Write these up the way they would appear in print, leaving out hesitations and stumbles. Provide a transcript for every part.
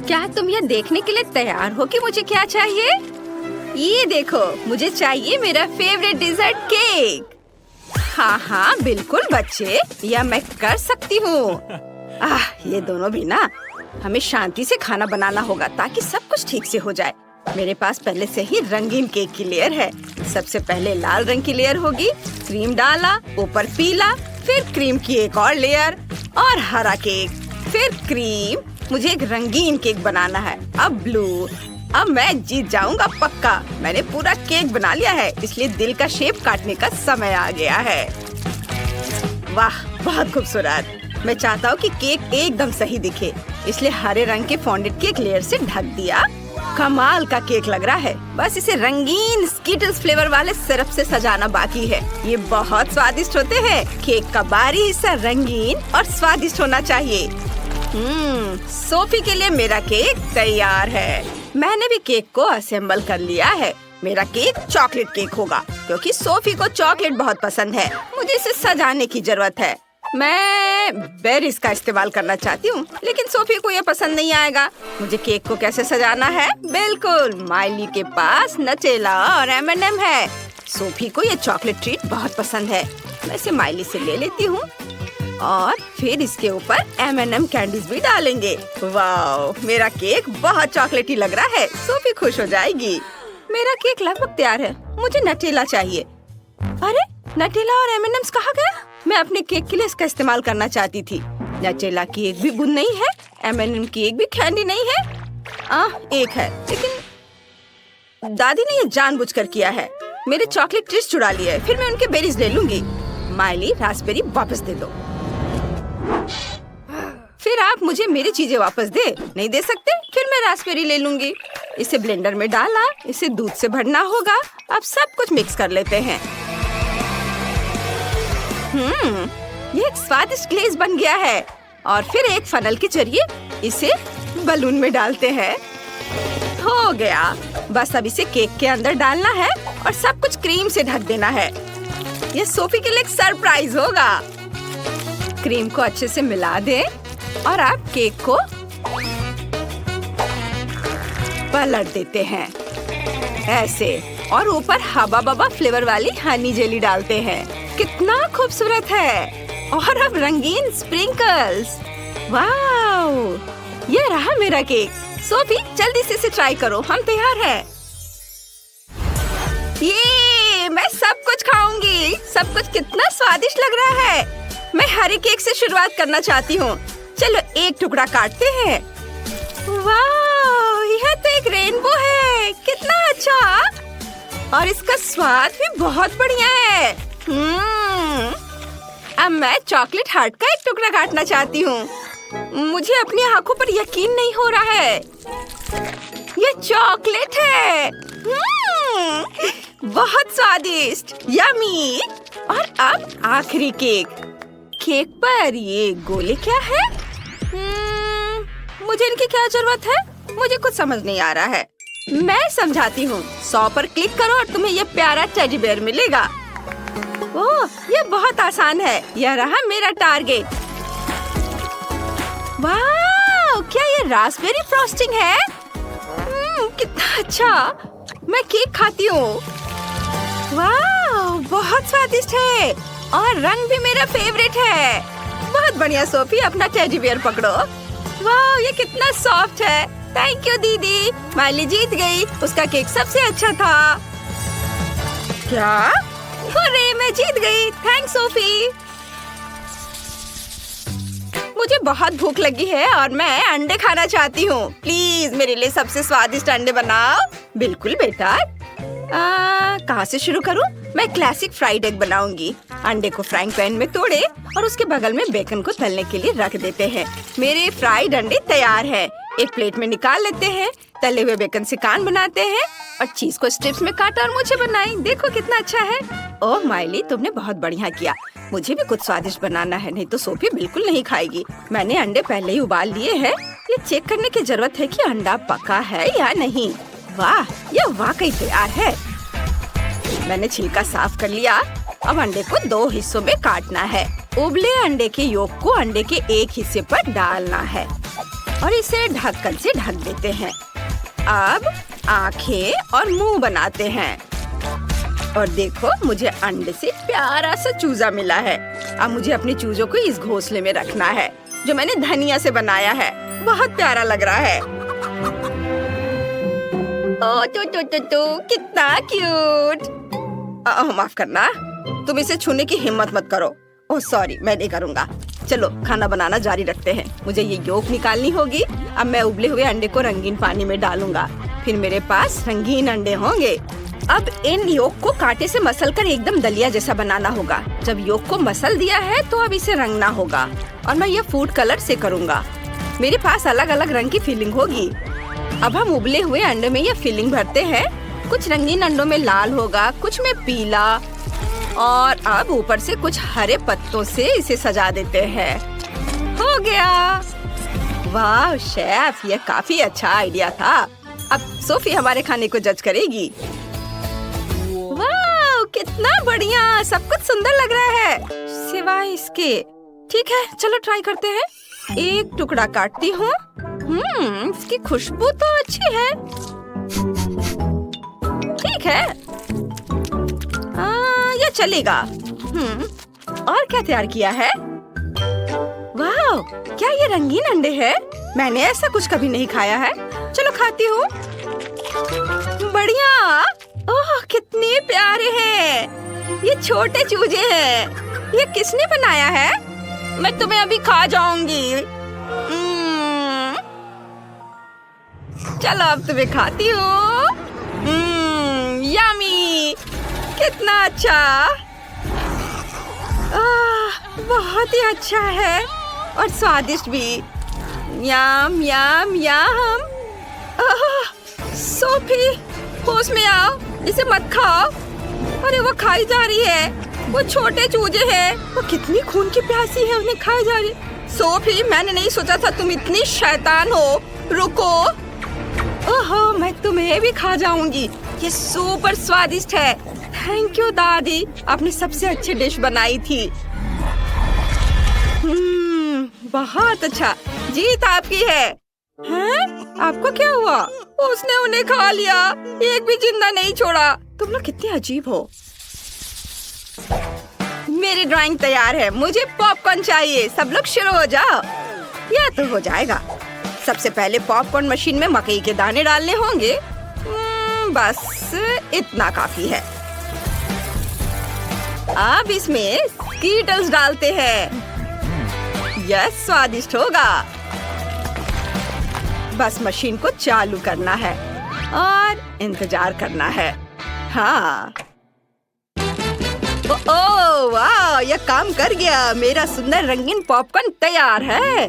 क्या तुम यह देखने के लिए तैयार हो कि मुझे क्या चाहिए? ये देखो, मुझे चाहिए मेरा फेवरेट डिजर्ट केक। हाँ हाँ बिल्कुल बच्चे, यह मैं कर सकती हूँ। ये दोनों भी ना, हमें शांति से खाना बनाना होगा ताकि सब कुछ ठीक से हो जाए। मेरे पास पहले से ही रंगीन केक की लेयर है। सबसे पहले लाल रंग की लेयर होगी, क्रीम डाला, ऊपर पीला, फिर क्रीम की एक और लेयर और हरा केक, फिर क्रीम। मुझे एक रंगीन केक बनाना है। अब ब्लू। अब मैं जीत जाऊंगा पक्का। मैंने पूरा केक बना लिया है, इसलिए दिल का शेप काटने का समय आ गया है। वाह, बहुत खूबसूरत। मैं चाहता हूँ कि केक एकदम सही दिखे, इसलिए हरे रंग के फॉन्डेड केक लेयर से ढक दिया। कमाल का केक लग रहा है। बस इसे रंगीन स्कीटल्स फ्लेवर वाले सिरप से सजाना बाकी है। ये बहुत स्वादिष्ट होते हैं। केक का बाहरी हिस्सा रंगीन और स्वादिष्ट होना चाहिए। सोफी के लिए मेरा केक तैयार है। मैंने भी केक को असेंबल कर लिया है। मेरा केक चॉकलेट केक होगा क्योंकि सोफी को चॉकलेट बहुत पसंद है। मुझे इसे सजाने की जरूरत है। मैं बेरीज का इस्तेमाल करना चाहती हूँ, लेकिन सोफी को यह पसंद नहीं आएगा। मुझे केक को कैसे सजाना है? बिल्कुल, माइली के पास नटेला और M&M है। सोफी को यह चॉकलेट ट्रीट बहुत पसंद है। मैं इसे माइली से ले लेती हूँ और फिर इसके ऊपर M&M कैंडीज भी डालेंगे। वाह, मेरा केक बहुत चॉकलेटी लग रहा है। सोफी खुश हो जाएगी। मेरा केक लगभग तैयार है। मुझे नटेला चाहिए। अरे, नटेला और M&M's कहाँ गया? मैं अपने केक के लिए इसका इस्तेमाल करना चाहती थी। नटेला की एक भी बूंद नहीं है, M&M की एक भी कैंडी नहीं है। एक है, लेकिन दादी ने ये जानबूझकर किया है। मेरे चॉकलेट ट्रीट्स चुरा लिए है, फिर मैं उनके बेरीज ले लूंगी। माइली, रास्पबेरी वापस दे दो। फिर आप मुझे मेरी चीजें वापस नहीं दे सकते? फिर मैं रास्पबेरी ले लूंगी। इसे ब्लेंडर में डाला, इसे दूध से भरना होगा। अब सब कुछ मिक्स कर लेते हैं। ये एक स्वादिष्ट ग्लेज बन गया है। और फिर एक फनल के जरिए इसे बलून में डालते हैं। हो गया। बस अब इसे केक के अंदर डालना है और सब कुछ क्रीम से ढक देना है। ये सोफी के लिए एक सरप्राइज होगा। क्रीम को अच्छे से मिला दें और आप केक को पलट देते हैं ऐसे, और ऊपर हबा बबा फ्लेवर वाली हनी जेली डालते हैं। कितना खूबसूरत है। और अब रंगीन स्प्रिंकल्स। वाव, ये रहा मेरा केक। सोफी, जल्दी से इसे ट्राई करो। हम तैयार हैं। ये मैं सब कुछ खाऊंगी। सब कुछ कितना स्वादिष्ट लग रहा है। मैं हरे केक से शुरुआत करना चाहती हूँ। चलो एक टुकड़ा काटते हैं। वाह, यह तो एक रेनबो है। कितना अच्छा। और इसका स्वाद भी बहुत बढ़िया है। अब मैं चॉकलेट हार्ट का एक टुकड़ा काटना चाहती हूँ। मुझे अपनी आंखों पर यकीन नहीं हो रहा है। ये चॉकलेट है। बहुत स्वादिष्ट, यम्मी। और अब आखिरी केक। केक पर ये गोले क्या है? मुझे इनकी क्या जरूरत है? मुझे कुछ समझ नहीं आ रहा है। मैं समझाती हूँ। 100 पर क्लिक करो और तुम्हें ये प्यारा टेडी बेयर मिलेगा। ओह, ये बहुत आसान है। यह रहा मेरा टारगेट। वाह, क्या ये रास्पबेरी फ्रॉस्टिंग है? कितना अच्छा। मैं केक खाती हूँ। वाह, बहुत स्वादिष्ट है और रंग भी मेरा फेवरेट है। बहुत बढ़िया सोफी, अपना टेडी बियर पकड़ो। वाह, ये कितना सॉफ्ट है। थैंक यू दीदी। माइली जीत गई। उसका केक सबसे अच्छा था। क्या? अरे, मैं जीत गई। Thanks Sophie. मुझे बहुत भूख लगी है और मैं अंडे खाना चाहती हूँ। प्लीज मेरे लिए सबसे स्वादिष्ट अंडे बनाओ। बिल्कुल बेटा। कहाँ से शुरू करूँ? मैं क्लासिक फ्राइड एग बनाऊंगी। अंडे को फ्राइंग पैन में तोड़े और उसके बगल में बेकन को तलने के लिए रख देते हैं। मेरे फ्राइड अंडे तैयार हैं। एक प्लेट में निकाल लेते हैं। तले हुए बेकन से कान बनाते हैं और चीज को स्ट्रिप्स में काटा और मुझे बनाई। देखो कितना अच्छा है। ओह माइली, तुमने बहुत बढ़िया किया। मुझे भी कुछ स्वादिष्ट बनाना है, नहीं तो सोफी बिल्कुल नहीं खाएगी। मैंने अंडे पहले ही उबाल लिए हैं। ये चेक करने की जरूरत है कि अंडा पका है या नहीं। वाह, यह वाकई तैयार है। मैंने छिलका साफ कर लिया। अब अंडे को 2 हिस्सों में काटना है। उबले अंडे के योक को अंडे के एक हिस्से पर डालना है। और इसे ढक्कन से ढक देते हैं। अब आंखें और मुंह बनाते हैं। और देखो, मुझे अंडे से प्यारा सा चूजा मिला है। अब मुझे अपने चूजों को इस घोंसले में रखना है जो मैंने धनिया से बनाया है। बहुत प्यारा लग रहा है। ओ तो कितना क्यूट। माफ करना, तुम इसे छूने की हिम्मत मत करो। ओह सॉरी, मैं नहीं करूँगा। चलो खाना बनाना जारी रखते हैं। मुझे ये योक निकालनी होगी। अब मैं उबले हुए अंडे को रंगीन पानी में डालूंगा। फिर मेरे पास रंगीन अंडे होंगे। अब इन योक को कांटे से मसल कर एकदम दलिया जैसा बनाना होगा। जब योक को मसल दिया है तो अब इसे रंगना होगा और मैं ये फूड कलर से करूँगा। मेरे पास अलग अलग रंग की फिलिंग होगी। अब हम उबले हुए अंडे में ये फिलिंग भरते हैं। कुछ रंगीन अंडों में लाल होगा, कुछ में पीला, और अब ऊपर से कुछ हरे पत्तों से इसे सजा देते हैं। हो गया। वाह शेफ, ये काफी अच्छा आइडिया था। अब सोफी हमारे खाने को जज करेगी। वाह कितना बढ़िया, सब कुछ सुंदर लग रहा है सिवाय इसके। ठीक है, चलो ट्राई करते हैं। एक टुकड़ा काटती हूँ। इसकी खुशबू तो अच्छी है। ठीक है, ये चलेगा। और क्या तैयार किया है? वाह, क्या ये रंगीन अंडे हैं? मैंने ऐसा कुछ कभी नहीं खाया है। चलो खाती हूँ। बढ़िया। ओह कितने प्यारे हैं। ये छोटे चूजे हैं। ये किसने बनाया है? मैं तुम्हें अभी खा जाऊंगी। चलो अब तुम्हें खाती हूँ। यम्मी, कितना अच्छा। बहुत ही अच्छा है और स्वादिष्ट भी। यम यम यम। सोफी, होश में आओ, इसे मत खाओ। अरे वो खाई जा रही है। वो छोटे चूजे हैं। वो कितनी खून की प्यासी है, उन्हें खाई जा रही। सोफी, मैंने नहीं सोचा था तुम इतनी शैतान हो। रुको। ओहो, मैं तुम्हें भी खा जाऊंगी। ये सुपर स्वादिष्ट है। थैंक यू दादी, आपने सबसे अच्छी डिश बनाई थी। बहुत अच्छा, जीत आपकी है। हैं? आपको क्या हुआ? उसने उन्हें खा लिया, एक भी जिंदा नहीं छोड़ा। तुम लोग कितने अजीब हो। मेरी ड्राइंग तैयार है। मुझे पॉपकॉर्न चाहिए। सब लोग शुरू हो जाओ। यह तो हो जाएगा। सबसे पहले पॉपकॉर्न मशीन में मकई के दाने डालने होंगे। बस इतना काफी है। अब इसमें स्कीटल्स डालते हैं। यह स्वादिष्ट होगा। बस मशीन को चालू करना है और इंतजार करना है। हाँ। ओह वाह, यह काम कर गया। मेरा सुंदर रंगीन पॉपकॉर्न तैयार है।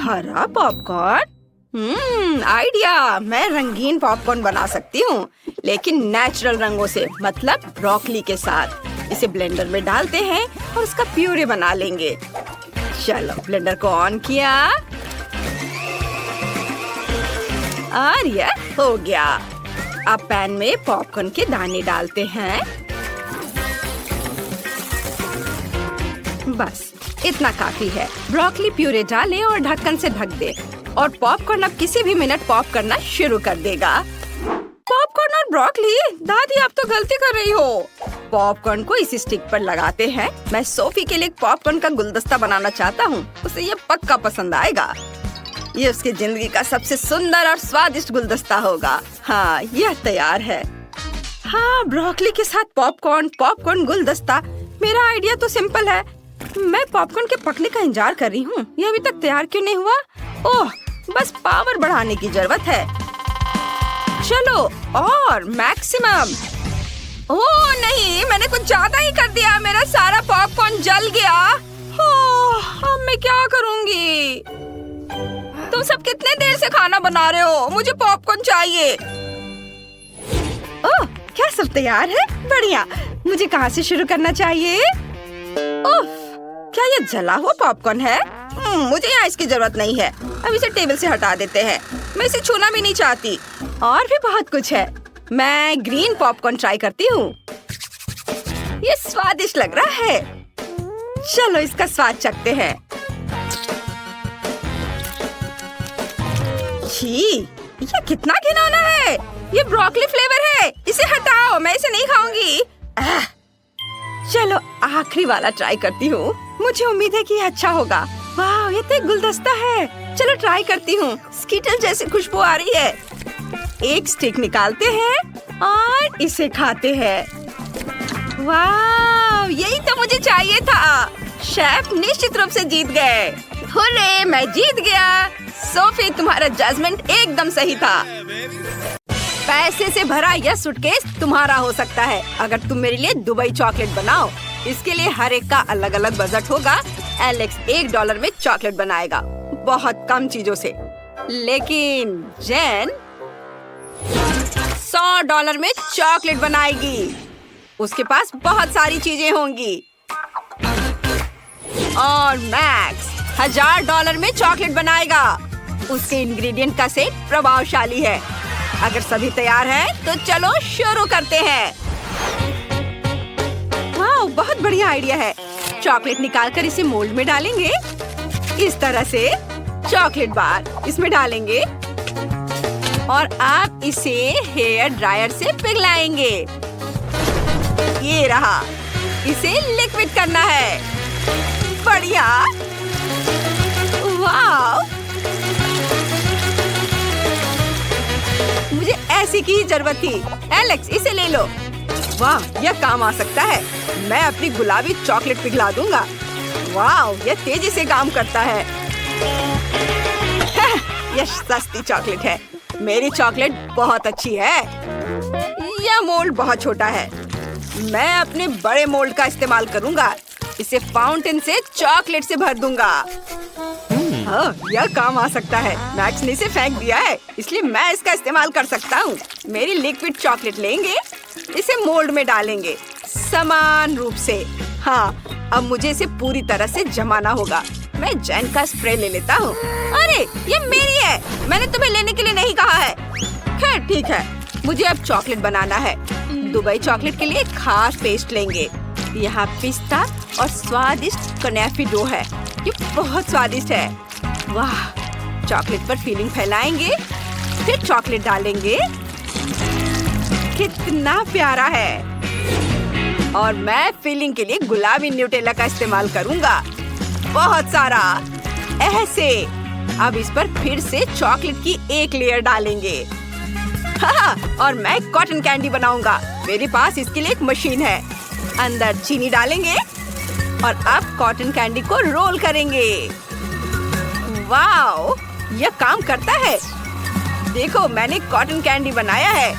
हरा पॉपकॉर्न? आइडिया। मैं रंगीन पॉपकॉर्न बना सकती हूँ, लेकिन नेचुरल रंगों से, मतलब ब्रोकली के साथ। इसे ब्लेंडर में डालते हैं और उसका प्यूरे बना लेंगे। चलो ब्लेंडर को ऑन किया और यह हो गया। अब पैन में पॉपकॉर्न के दाने डालते हैं। बस इतना काफी है। ब्रोकली प्यूरे डालें और ढक्कन से ढक दे और पॉपकॉर्न अब किसी भी मिनट पॉप करना शुरू कर देगा। पॉपकॉर्न और ब्रोकली? दादी आप तो गलती कर रही हो। पॉपकॉर्न को इस स्टिक पर लगाते हैं। मैं सोफी के लिए पॉपकॉर्न का गुलदस्ता बनाना चाहता हूँ। उसे ये पक्का पसंद आएगा। ये उसकी जिंदगी का सबसे सुंदर और स्वादिष्ट गुलदस्ता होगा। हाँ, यह तैयार है। हाँ, ब्रोकली के साथ पॉपकॉर्न, पॉपकॉर्न गुलदस्ता। मेरा आइडिया तो सिंपल है। मैं पॉपकॉर्न के पकने का इंतजार कर रही हूँ। यह अभी तक तैयार क्यों नहीं हुआ? ओह, बस पावर बढ़ाने की जरूरत है। चलो और मैक्सिमम। ओह नहीं, मैंने कुछ ज्यादा ही कर दिया। मेरा सारा पॉपकॉर्न जल गया। अब मैं क्या करूँगी? तुम सब कितने देर से खाना बना रहे हो? मुझे पॉपकॉर्न चाहिए। ओह, क्या सब तैयार है? बढ़िया। मुझे कहाँ से शुरू करना चाहिए? ओह, क्या ये जला हुआ पॉपकॉर्न है? मुझे यहाँ इसकी जरूरत नहीं है। अब इसे टेबल से हटा देते हैं। मैं इसे छूना भी नहीं चाहती। और भी बहुत कुछ है। मैं ग्रीन पॉपकॉर्न ट्राई करती हूँ। ये स्वादिष्ट लग रहा है। चलो इसका स्वाद चखते हैं। छी, ये कितना घिनौना है। ये ब्रोकली फ्लेवर है, इसे हटाओ, मैं इसे नहीं खाऊंगी। चलो आखिरी वाला ट्राई करती हूँ। मुझे उम्मीद है कि ये अच्छा होगा। वाह, ये तो एक गुलदस्ता है। चलो ट्राई करती हूँ। स्कीटल जैसी खुशबू आ रही है। एक स्टिक निकालते हैं और इसे खाते हैं। वाह, यही तो मुझे चाहिए था। शेफ निश्चित रूप से जीत गए। हुर्रे, मैं जीत गया। सोफी, तुम्हारा जजमेंट एकदम सही था। पैसे से भरा यह सूटकेस तुम्हारा हो सकता है अगर तुम मेरे लिए दुबई चॉकलेट बनाओ। इसके लिए हर एक का अलग अलग बजट होगा। एलेक्स $1 में चॉकलेट बनाएगा, बहुत कम चीजों से। लेकिन जेन $100 में चॉकलेट बनाएगी। उसके पास बहुत सारी चीजें होंगी। और मैक्स $1000 में चॉकलेट बनाएगा। उसके इंग्रेडिएंट का सेट प्रभावशाली है। अगर सभी तैयार हैं, तो चलो शुरू करते हैं। वाह, बहुत बढ़िया आइडिया है। चॉकलेट निकालकर इसे मोल्ड में डालेंगे। इस तरह से चॉकलेट बार इसमें डालेंगे और आप इसे हेयर ड्रायर से पिघलाएंगे। ये रहा, इसे लिक्विड करना है। बढ़िया, वाह, मुझे ऐसी की ही जरूरत थी। एलेक्स, इसे ले लो। वाह, यह काम आ सकता है। मैं अपनी गुलाबी चॉकलेट पिघला दूंगा। वाह, यह तेजी से काम करता है। यह सस्ती चॉकलेट है। मेरी चॉकलेट बहुत अच्छी है। यह मोल्ड बहुत छोटा है। मैं अपने बड़े मोल्ड का इस्तेमाल करूंगा। इसे फाउंटेन से चॉकलेट से भर दूंगा। हाँ, यह काम आ सकता है। मैक्स ने इसे फेंक दिया है, इसलिए मैं इसका इस्तेमाल कर सकता हूँ। मेरी लिक्विड चॉकलेट लेंगे, इसे मोल्ड में डालेंगे समान रूप से। हाँ, अब मुझे इसे पूरी तरह से जमाना होगा। मैं जेन का स्प्रे ले लेता हूँ। अरे, ये मेरी है। मैंने तुम्हें लेने के लिए नहीं कहा है। खैर ठीक है, मुझे अब चॉकलेट बनाना है। दुबई चॉकलेट के लिए खास पेस्ट लेंगे। यहाँ पिस्ता और स्वादिष्ट कनेफी डो है। ये बहुत स्वादिष्ट है। वाह, चॉकलेट पर फीलिंग फैलाएंगे, फिर चॉकलेट डालेंगे। कितना प्यारा है। और मैं फीलिंग के लिए गुलाबी न्यूटेला का इस्तेमाल करूंगा, बहुत सारा, ऐसे। अब इस पर फिर से चॉकलेट की एक लेयर डालेंगे। हाँ, और मैं कॉटन कैंडी बनाऊंगा। मेरे पास इसके लिए एक मशीन है। अंदर चीनी डालेंगे और अब कॉटन कैंडी को रोल करेंगे। वाओ, यह काम करता है। देखो, मैंने कॉटन कैंडी बनाया है।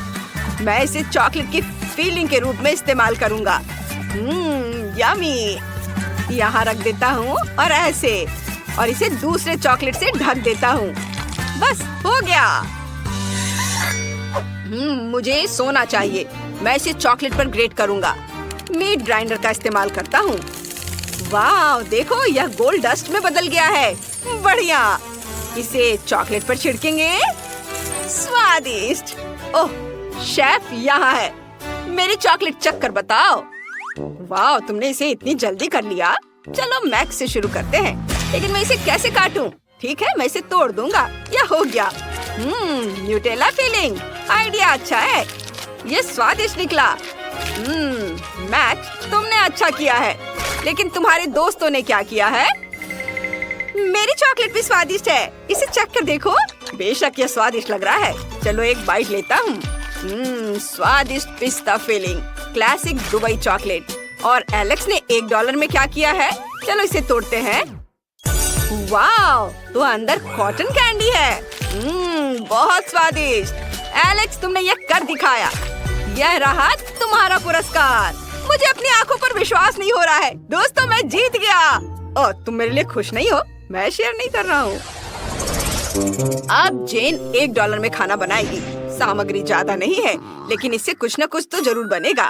मैं इसे चॉकलेट की फीलिंग के रूप में इस्तेमाल करूंगा। यमी। यहाँ रख देता हूँ और ऐसे, और इसे दूसरे चॉकलेट से ढक देता हूँ। बस हो गया। मुझे सोना चाहिए। मैं इसे चॉकलेट पर ग्रेट करूंगा। मीट ग्राइंडर का इस्तेमाल करता हूँ। वाह, देखो, यह गोल्ड डस्ट में बदल गया है। बढ़िया। इसे चॉकलेट पर छिड़केंगे। स्वादिष्ट। ओह, शेफ यहाँ है। मेरी चॉकलेट चख कर बताओ। वाह, तुमने इसे इतनी जल्दी कर लिया। चलो मैक्स से शुरू करते हैं। लेकिन मैं इसे कैसे काटूं? ठीक है, मैं इसे तोड़ दूंगा। यह हो गया। Nutella feeling. आइडिया अच्छा है। ये स्वादिष्ट निकला। मैक्स, तुमने अच्छा किया है। लेकिन तुम्हारे दोस्तों ने क्या किया है? मेरी चॉकलेट भी स्वादिष्ट है। इसे चख कर देखो। बेशक यह स्वादिष्ट लग रहा है। चलो एक बाइट लेता हूँ। स्वादिष्ट पिस्ता फिलिंग, क्लासिक दुबई चॉकलेट। और एलेक्स ने $1 में क्या किया है? चलो इसे तोड़ते हैं। वाह, तो अंदर कॉटन कैंडी है। बहुत स्वादिष्ट। एलेक्स, तुमने यह कर दिखाया। यह रहा तुम्हारा पुरस्कार। मुझे अपनी आंखों पर विश्वास नहीं हो रहा है। दोस्तों, मैं जीत गया। ओह, तुम मेरे लिए खुश नहीं हो? मैं शेयर नहीं कर रहा हूँ। अब जेन $1 में खाना बनाएगी। सामग्री ज्यादा नहीं है, लेकिन इससे कुछ न कुछ तो जरूर बनेगा।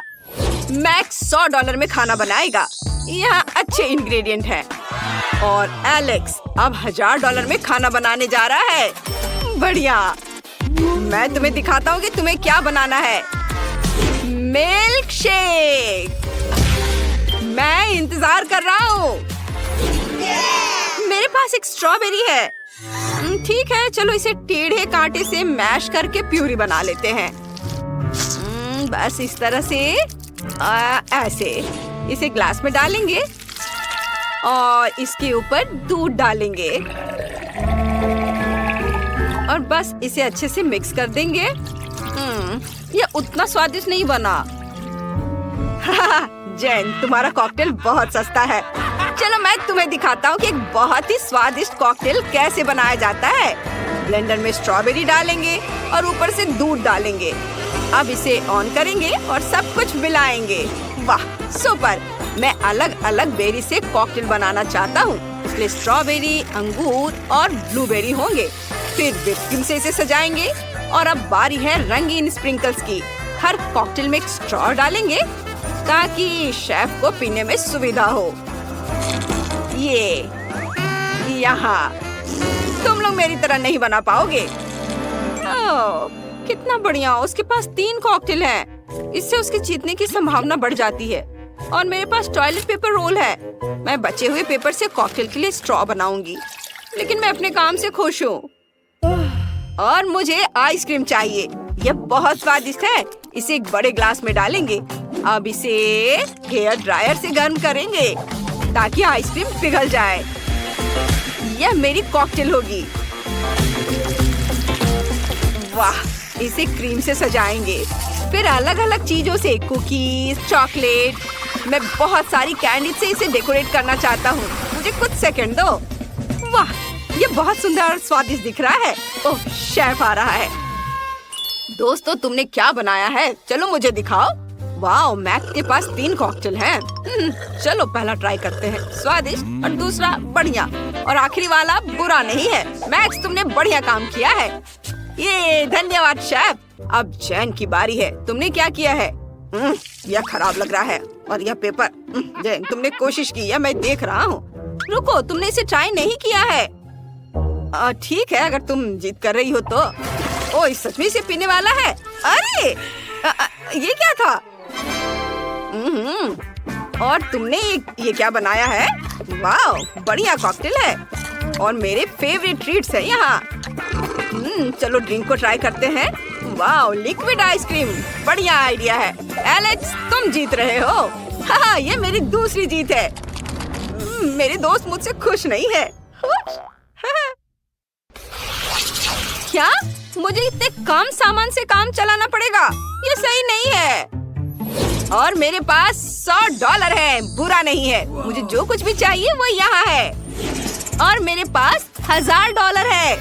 मैक्स $100 में खाना बनाएगा। यहाँ अच्छे इंग्रेडिएंट हैं। और एलेक्स अब $1000 में खाना बनाने जा रहा है। बढ़िया। मैं तुम्हें दिखाता हूँ कि तुम्हें क्या बनाना है। Milk shake. मैं इंतजार कर रहा हूँ। मेरे पास एक स्ट्रॉबेरी है। ठीक है, चलो इसे टेढ़े कांटे से मैश करके प्यूरी बना लेते हैं। बस इस तरह से ऐसे इसे ग्लास में डालेंगे और इसके ऊपर दूध डालेंगे और बस इसे अच्छे से मिक्स कर देंगे। ये उतना स्वादिष्ट नहीं बना। जैन, तुम्हारा कॉकटेल बहुत सस्ता है। चलो मैं तुम्हें दिखाता हूँ कि एक बहुत ही स्वादिष्ट कॉकटेल कैसे बनाया जाता है। ब्लेंडर में स्ट्रॉबेरी डालेंगे और ऊपर से दूध डालेंगे। अब इसे ऑन करेंगे और सब कुछ मिलाएंगे। वाह, सुपर! मैं अलग अलग बेरी से कॉकटेल बनाना चाहता हूँ, इसलिए स्ट्रॉबेरी, अंगूर और ब्लूबेरी होंगे। फिर व्हिप क्रीम से इसे सजाएंगे और अब बारी है रंगीन स्प्रिंकल्स की। हर कॉकटेल में एक स्ट्रॉ डालेंगे ताकि शेफ को पीने में सुविधा हो। ये यहाँ तुम लोग मेरी तरह नहीं बना पाओगे। ओह, कितना बढ़िया! उसके पास 3 कॉकटेल हैं। इससे उसके जीतने की संभावना बढ़ जाती है। और मेरे पास टॉयलेट पेपर रोल है। मैं बचे हुए पेपर से कॉकटेल के लिए स्ट्रॉ बनाऊंगी, लेकिन मैं अपने काम से खुश हूँ। और मुझे आइसक्रीम चाहिए। यह बहुत स्वादिष्ट है। इसे एक बड़े ग्लास में डालेंगे। अब इसे हेयर ड्रायर से गर्म करेंगे ताकि आइसक्रीम पिघल जाए। यह मेरी कॉकटेल होगी। वाह, इसे क्रीम से सजाएंगे। फिर अलग अलग चीजों से, कुकीज, चॉकलेट, मैं बहुत सारी कैंडी से इसे डेकोरेट करना चाहता हूँ। मुझे कुछ सेकंड दो। वाह, ये बहुत सुंदर और स्वादिष्ट दिख रहा है। ओह, शेफ आ रहा है। दोस्तों, तुमने क्या बनाया है? चलो मुझे दिखाओ। वाह, मैक्स के पास 3 कॉकटेल हैं। चलो पहला ट्राई करते हैं। स्वादिष्ट और दूसरा बढ़िया और आखिरी वाला बुरा नहीं है। मैक्स, तुमने बढ़िया काम किया है। ये धन्यवाद शेफ। अब जैन की बारी है। तुमने क्या किया है? यह खराब लग रहा है। और यह पेपर। जैन, तुमने कोशिश की है, मैं देख रहा हूँ। रुको, तुमने इसे ट्राई नहीं किया है। ठीक है, अगर तुम जिद कर रही हो तो। ओ, इस सच में इसे पीने वाला है। अरे ये क्या था? और तुमने ये क्या बनाया है? वाह, बढ़िया कॉकटेल है और मेरे फेवरेट ट्रीट्स है यहाँ। चलो ड्रिंक को ट्राई करते हैं। वाह, लिक्विड आइसक्रीम, बढ़िया आइडिया है। एलेक्स, तुम जीत रहे हो। हाँ, ये मेरी दूसरी जीत है। मेरे दोस्त मुझसे खुश नहीं है। क्या? मुझे इतने कम सामान से काम चलाना पड़ेगा? ये सही नहीं है। और मेरे पास $100 है। बुरा नहीं है। मुझे जो कुछ भी चाहिए वो यहाँ है। और मेरे पास $1000 है।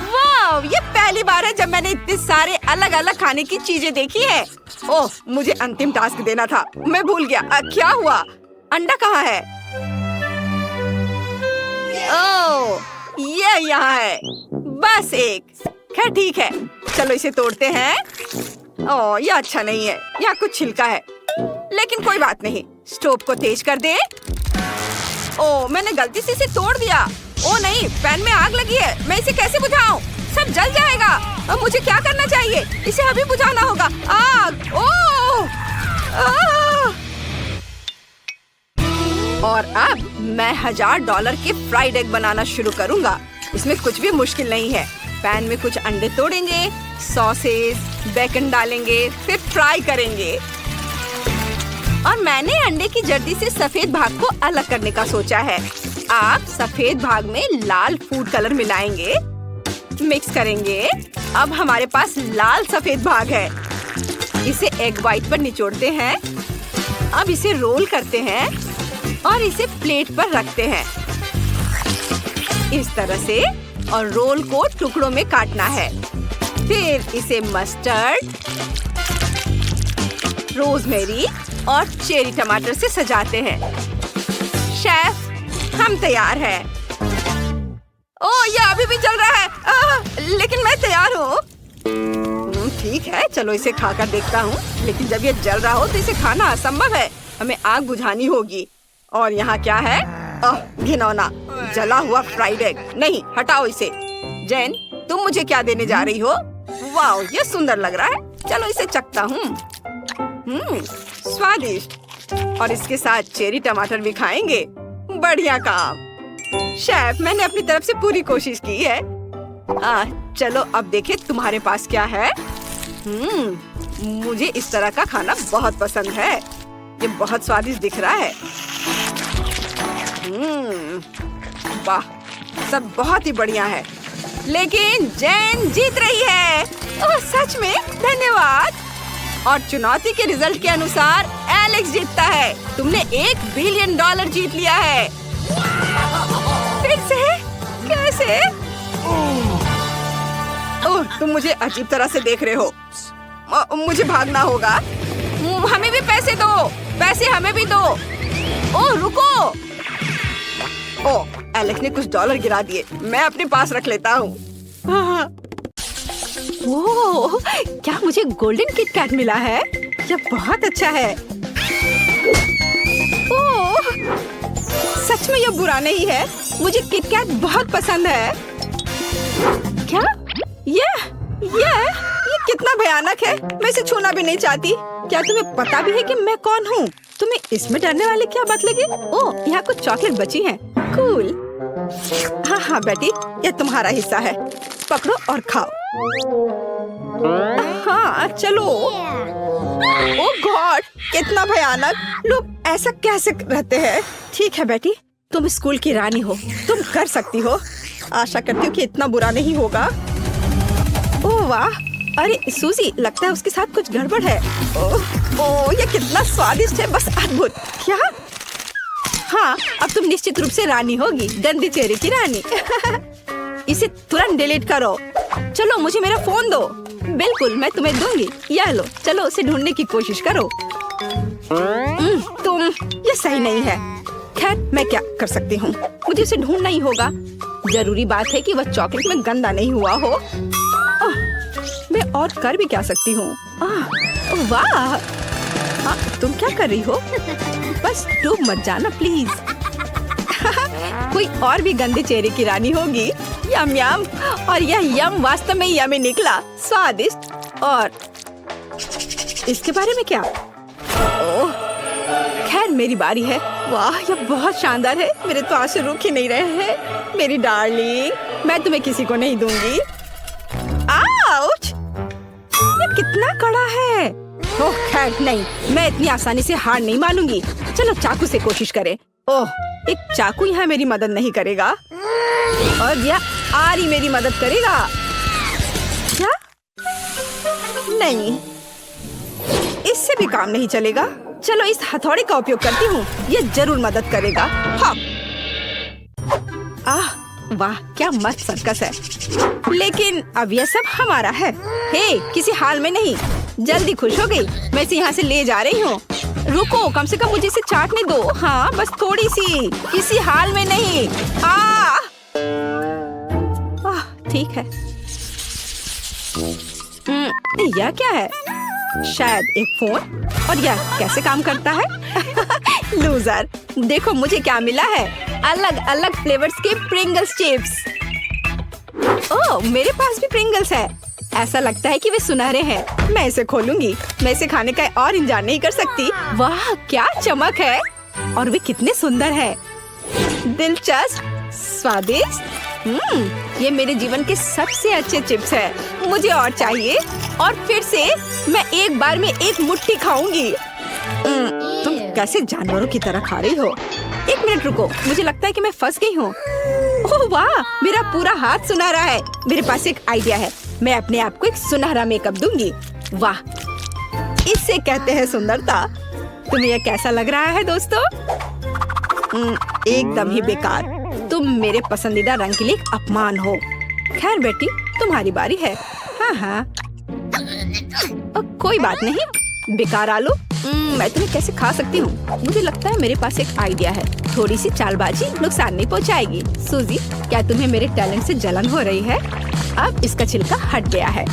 वाह, ये पहली बार है जब मैंने इतने सारे अलग अलग खाने की चीजें देखी है। ओह, मुझे अंतिम टास्क देना था, मैं भूल गया। क्या हुआ? अंडा कहाँ है? ओह, ये यहाँ है। बस एक। खैर ठीक है, चलो इसे तोड़ते हैं। ओह, ये अच्छा नहीं है। यहाँ कुछ छिलका है, लेकिन कोई बात नहीं। स्टोव को तेज कर दे। ओह, मैंने गलती से इसे तोड़ दिया। ओह नहीं, पैन में आग लगी है। मैं इसे कैसे बुझाऊं? सब जल जाएगा। अब मुझे क्या करना चाहिए? इसे अभी बुझाना होगा। आग! ओह! और अब मैं $1000 के फ्राइड एग बनाना शुरू करूंगा। इसमें कुछ भी मुश्किल नहीं है। पैन में कुछ अंडे तोड़ेंगे, सॉसेस, बेकन डालेंगे, फिर फ्राई करेंगे। और मैंने अंडे की जर्दी से सफेद भाग को अलग करने का सोचा है। आप सफेद भाग में लाल फूड कलर मिलाएंगे, मिक्स करेंगे। अब हमारे पास लाल सफेद भाग है। इसे एग व्हाइट पर निचोड़ते हैं। अब इसे रोल करते हैं और इसे प्लेट पर रखते हैं इस तरह से, और रोल को टुकड़ों में काटना है। फिर इसे मस्टर्ड, रोजमेरी और चेरी टमाटर से सजाते हैं। शेफ, हम तैयार हैं। ओह, ये अभी भी जल रहा है। लेकिन मैं तैयार हूँ। ठीक है, चलो इसे खाकर देखता हूँ। लेकिन जब ये जल रहा हो तो इसे खाना असंभव है। हमें आग बुझानी होगी। और यहाँ क्या है? घिनौना जला हुआ फ्राइड एग। नहीं, हटाओ इसे। जैन, तुम मुझे क्या देने जा रही हो? वाह, ये सुंदर लग रहा है। चलो इसे चखता हूँ। स्वादिष्ट। और इसके साथ चेरी टमाटर भी खाएंगे। बढ़िया काम शेफ, मैंने अपनी तरफ से पूरी कोशिश की है। चलो अब देखें तुम्हारे पास क्या है। मुझे इस तरह का खाना बहुत पसंद है। ये बहुत स्वादिष्ट दिख रहा है। वाह, सब बहुत ही बढ़िया है। लेकिन जैन जीत रही है। ओह सच में? धन्यवाद। और चुनौती के रिजल्ट के अनुसार एलेक्स जीतता है। तुमने $1 बिलियन जीत लिया है। फिर से? कैसे? ओह, तुम मुझे अजीब तरह से देख रहे हो। मुझे भागना होगा। हमें भी पैसे दो। पैसे हमें भी दो। ओह रुको। ओह, एलेक्स ने कुछ डॉलर गिरा दिए। मैं अपने पास रख लेता हूँ। ओह, क्या मुझे गोल्डन किट कैट मिला है? यह बहुत अच्छा है। ओह, सच में यह बुरा नहीं है। मुझे किट कैट बहुत पसंद है। क्या? यह कितना भयानक है। मैं इसे छूना भी नहीं चाहती। क्या तुम्हें पता भी है कि मैं कौन हूँ? तुम्हें इसमें डरने वाली क्या बात लगी? ओह, यहाँ कुछ चॉकलेट बची हैं। कूल। हाँ बेटी, ये तुम्हारा हिस्सा है। पकड़ो और खाओ। हाँ चलो। ओह गॉड, कितना भयानक। लोग ऐसा कैसे रहते हैं? ठीक है बेटी, तुम स्कूल की रानी हो। तुम कर सकती हो। आशा करती हूँ कि इतना बुरा नहीं होगा। ओह वाह, अरे सूजी, लगता है उसके साथ कुछ गड़बड़ है। ओह, ये कितना स्वादिष्ट है, बस अद्भुत। क्या? हाँ, अब तुम निश्चित रूप से रानी होगी, गंदी चेहरे की रानी। इसे तुरंत डिलीट करो। चलो मुझे मेरा फोन दो। बिल्कुल, मैं तुम्हें दूंगी। यह लो, चलो उसे ढूंढने की कोशिश करो। ये सही नहीं है। खैर, मैं क्या कर सकती हूँ? मुझे उसे ढूंढना ही होगा। जरूरी बात है कि वह चॉकलेट में गंदा नहीं हुआ हो। मैं और कर भी क्या सकती हूँ? वाह, तुम क्या कर रही हो? बस डूब मत जाना प्लीज। कोई और भी गंदे चेहरे की रानी होगी। यम यम। और यह यम वास्तव में यमी निकला। स्वादिष्ट। और इसके बारे में क्या? ओह, खैर मेरी बारी है। वाह, यह बहुत शानदार है। मेरे तो आंसू रुक ही नहीं रहे हैं। मेरी डार्लिंग, मैं तुम्हें किसी को नहीं दूंगी। आउच! ये कितना कड़ा है। ओह खैर नहीं, मैं इतनी आसानी से हार नहीं मानूंगी। चलो चाकू से कोशिश करें। ओह, एक चाकू यहाँ मेरी मदद नहीं करेगा। और यह आरी मेरी मदद करेगा। क्या? नहीं, इससे भी काम नहीं चलेगा। चलो इस हथौड़े का उपयोग करती हूँ। यह जरूर मदद करेगा। हाँ। वाह, क्या मस्त सर्कस है। लेकिन अब यह सब हमारा है। हे, किसी हाल में नहीं। जल्दी खुश हो गई। मैं इसे यहाँ से ले जा रही हूँ। रुको, कम से कम मुझे इसे चाटने दो। हाँ, बस थोड़ी सी। किसी हाल में नहीं। ठीक है। यह क्या है? शायद एक फोन। और यह कैसे काम करता है? लूजर, देखो मुझे क्या मिला है। अलग अलग फ्लेवर्स के प्रिंगल्स चिप्स। ओह, मेरे पास भी प्रिंगल्स है। ऐसा लगता है कि वे सुनहरे हैं। मैं इसे खोलूंगी। मैं इसे खाने का और इंतजार नहीं कर सकती। वाह, क्या चमक है। और वे कितने सुंदर हैं। दिलचस्प, स्वादिष्ट। ये मेरे जीवन के सबसे अच्छे चिप्स हैं। मुझे और चाहिए। और फिर से मैं एक बार में एक मुट्ठी खाऊंगी। तुम कैसे जानवरों की तरह खा रही हो? एक मिनट रुको, मुझे लगता है कि मैं फंस गई हूँ। ओह वाह, मेरा पूरा हाथ सुनहरा है। मेरे पास एक आइडिया है। मैं अपने आप को एक सुनहरा मेकअप दूंगी। वाह, इससे कहते हैं सुंदरता। तुम्हें यह कैसा लग रहा है दोस्तों? एकदम ही बेकार। तुम मेरे पसंदीदा रंग के लिए एक अपमान हो। खैर बेटी, तुम्हारी बारी है। हाँ, कोई बात नहीं। बेकार आलू, मैं तुम्हें कैसे खा सकती हूँ? मुझे लगता है मेरे पास एक आइडिया है। थोड़ी सी चालबाजी नुकसान नहीं पहुँचाएगी। सूजी, क्या तुम्हें मेरे टैलेंट से जलन हो रही है? अब इसका छिलका हट गया है।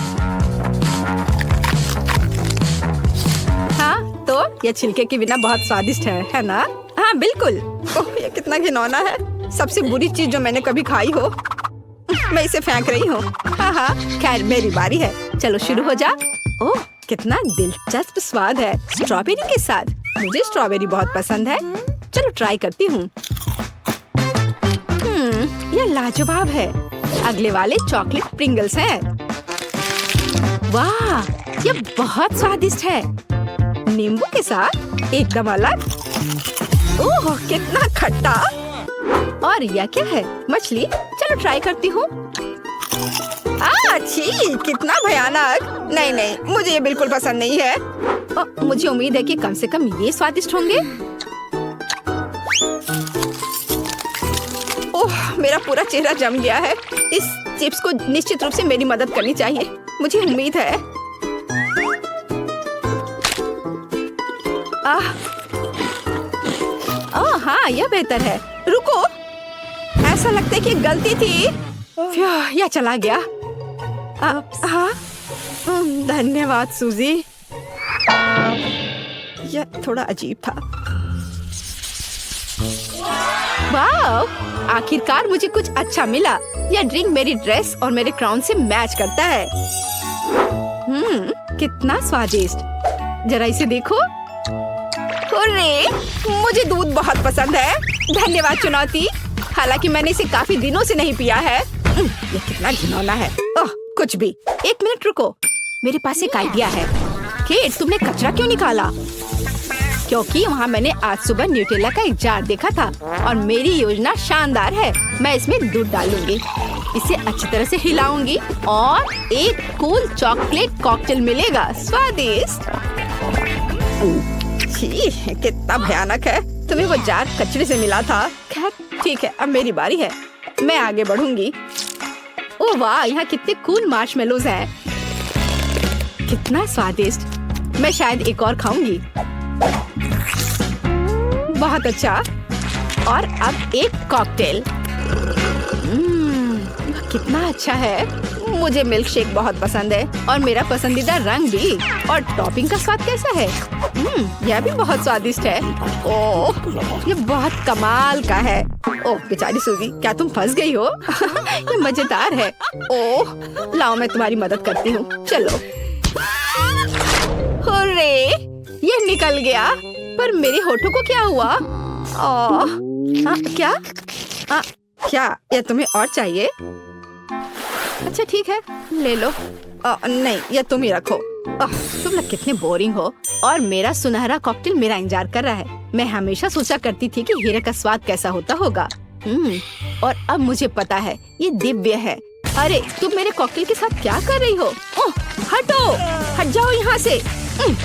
हाँ, तो यह छिलके के बिना बहुत स्वादिष्ट है ना? हाँ बिल्कुल। ओह, ये कितना घिनौना है। सबसे बुरी चीज जो मैंने कभी खाई हो। मैं इसे फेंक रही हूँ। हाँ, खैर मेरी बारी है। चलो शुरू हो जा। ओह, कितना दिलचस्प स्वाद है। स्ट्रॉबेरी के साथ। मुझे स्ट्रॉबेरी बहुत पसंद है। चलो ट्राई करती हूँ। यह लाजवाब है। अगले वाले चॉकलेट प्रिंगल्स हैं। वाह, ये बहुत स्वादिष्ट है। नींबू के साथ एकदम अलग। ओह, कितना खट्टा। और यह क्या है? मछली। चलो ट्राई करती हूँ। छी, कितना भयानक। नहीं नहीं, मुझे ये बिल्कुल पसंद नहीं है। मुझे उम्मीद है कि कम से कम ये स्वादिष्ट होंगे। ओह, मेरा पूरा चेहरा जम गया है। इस चिप्स को निश्चित रूप से मेरी मदद करनी चाहिए। मुझे उम्मीद है। हाँ, यह बेहतर है। रुको, ऐसा लगता है कि गलती थी। यह चला गया। हाँ, धन्यवाद सूजी। यह थोड़ा अजीब था। वाह, आखिरकार मुझे कुछ अच्छा मिला। यह ड्रिंक मेरी ड्रेस और मेरे क्राउन से मैच करता है। कितना स्वादिष्ट। जरा इसे देखो। अरे, मुझे दूध बहुत पसंद है। धन्यवाद चुनौती। हालांकि मैंने इसे काफी दिनों से नहीं पिया है। ये कितना घिनौना है। ओह, कुछ भी। एक मिनट रुको, मेरे पास एक आइडिया है। केट, तुमने कचरा क्यों निकाला? क्योंकि वहाँ मैंने आज सुबह न्यूटेला का एक जार देखा था और मेरी योजना शानदार है। मैं इसमें दूध डालूंगी, इसे अच्छी तरह से हिलाऊंगी और एक कूल चॉकलेट कॉकटेल मिलेगा। स्वादिष्ट। कितना भयानक है। तुम्हें वो जार कचरे से मिला था। खैर ठीक है, अब मेरी बारी है। मैं आगे बढ़ूंगी। ओह वाह, यहाँ कितने कूल मार्शमेलोज हैं। कितना स्वादिष्ट। मैं शायद एक और खाऊंगी। बहुत अच्छा। और अब एक कॉकटेल। कितना अच्छा है। मुझे मिल्क शेक बहुत पसंद है और मेरा पसंदीदा रंग भी। और टॉपिंग का स्वाद कैसा है? यह भी बहुत स्वादिष्ट है। ओह, ये बहुत कमाल का है। ओह बेचारी सूजी, क्या तुम फंस गई हो? ये मजेदार है। ओह, लाओ मैं तुम्हारी मदद करती हूँ। चलो। अरे, ये निकल गया। पर मेरे होठों को क्या हुआ? क्या? क्या यह तुम्हें और चाहिए? अच्छा ठीक है, ले लो। नहीं, यह तुम ही रखो। तुम लोग कितने बोरिंग हो। और मेरा सुनहरा कॉकटेल मेरा इंतजार कर रहा है। मैं हमेशा सोचा करती थी कि हीरे का स्वाद कैसा होता होगा। और अब मुझे पता है, ये दिव्य है। अरे, तुम मेरे कॉकटेल के साथ क्या कर रही हो? ओह, हटो, हट जाओ यहाँ से।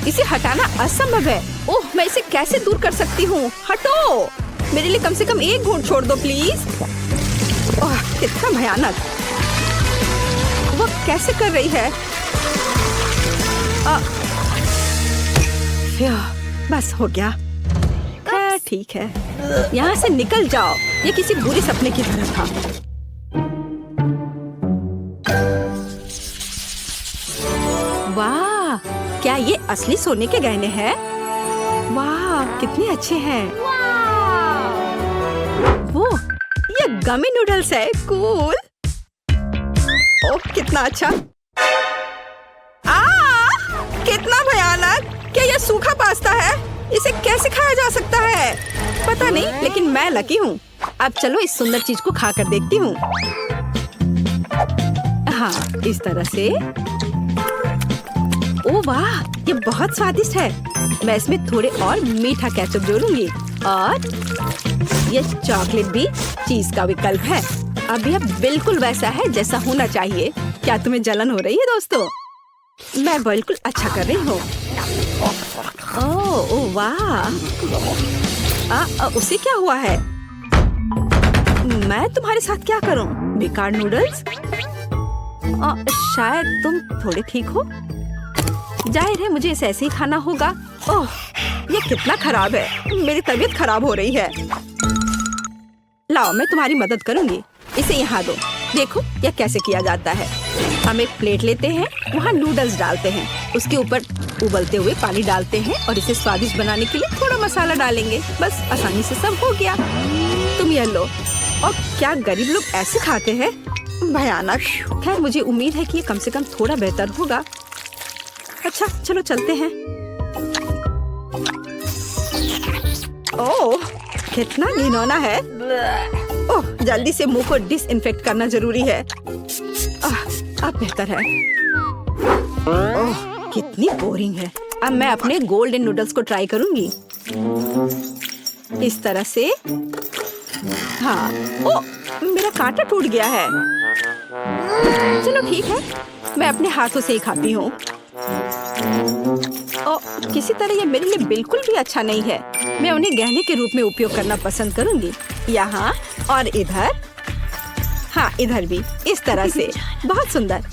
इसे हटाना असंभव है। ओह, मैं इसे कैसे दूर कर सकती हूँ? हटो, मेरे लिए कम से कम एक घूंट छोड़ दो प्लीज। ओह, कितना भयानक। वो कैसे कर रही है? बस हो गया। ठीक है, यहाँ से निकल जाओ। ये किसी बुरे सपने की तरह था। वाह, क्या ये असली सोने के गहने हैं? वाह, कितने अच्छे हैं। वो, ये गमी नूडल्स है। कूल। ओह, कितना अच्छा। कितना भयानक। क्या यह सूखा पास्ता है? इसे कैसे खाया जा सकता है? पता नहीं, लेकिन मैं लकी हूँ। अब चलो इस सुंदर चीज को खा कर देखती हूँ। हाँ, इस तरह से। ओह वाह, ये बहुत स्वादिष्ट है। मैं इसमें थोड़े और मीठा केचप जोड़ूंगी। और ये चॉकलेट भी चीज का विकल्प है। अब यह बिल्कुल वैसा है जैसा होना चाहिए। क्या तुम्हें जलन हो रही है दोस्तों? मैं बिल्कुल अच्छा कर रही हूँ। ओह वाह, उसे क्या हुआ है? मैं तुम्हारे साथ क्या करूं? बेकार नूडल्स। शायद तुम थोड़े ठीक हो। जाहिर है मुझे इसे ऐसे ही खाना होगा। ओह, ये कितना खराब है। मेरी तबीयत खराब हो रही है। लाओ, मैं तुम्हारी मदद करूंगी। इसे यहाँ दो। देखो यह कैसे किया जाता है। हम एक प्लेट लेते हैं, वहाँ नूडल्स डालते हैं, उसके ऊपर उबलते हुए पानी डालते हैं और इसे स्वादिष्ट बनाने के लिए थोड़ा मसाला डालेंगे। बस आसानी से सब हो गया। तुम यह लो। और क्या गरीब लोग ऐसे खाते हैं? भयानक। खैर मुझे उम्मीद है कि ये कम से कम थोड़ा बेहतर होगा। अच्छा चलो चलते हैं। ओह, कितना घिनौना है। ओह, जल्दी से मुंह को डिसइंफेक्ट करना जरूरी है। अब बेहतर है। ओह, कितनी बोरिंग है। अब मैं अपने गोल्डन नूडल्स को ट्राई करूंगी। इस तरह से। हाँ, ओह, मेरा कांटा टूट गया है। चलो ठीक है, मैं अपने हाथों से ही खाती हूँ। किसी तरह ये मेरे लिए बिल्कुल भी अच्छा नहीं है। मैं उन्हें गहने के रूप में उपयोग करना पसंद करूंगी। यहाँ और इधर। हाँ, इधर भी इस तरह से। बहुत सुंदर।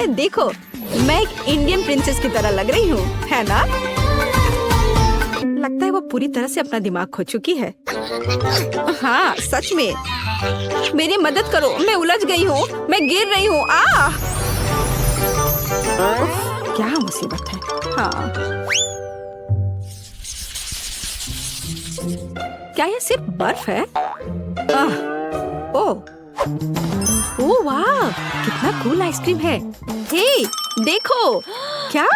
देखो, मैं एक इंडियन प्रिंसेस की तरह लग रही हूँ, है ना? लगता है वो पूरी तरह से अपना दिमाग खो चुकी है। हाँ, सच में। मेरी मदद करो, मैं उलझ गई हूँ, मैं गिर रही हूँ। क्या मुसीबत है। हाँ, क्या ये सिर्फ बर्फ है? ओह वाह, कितना कूल आइसक्रीम है। हे, देखो। क्या?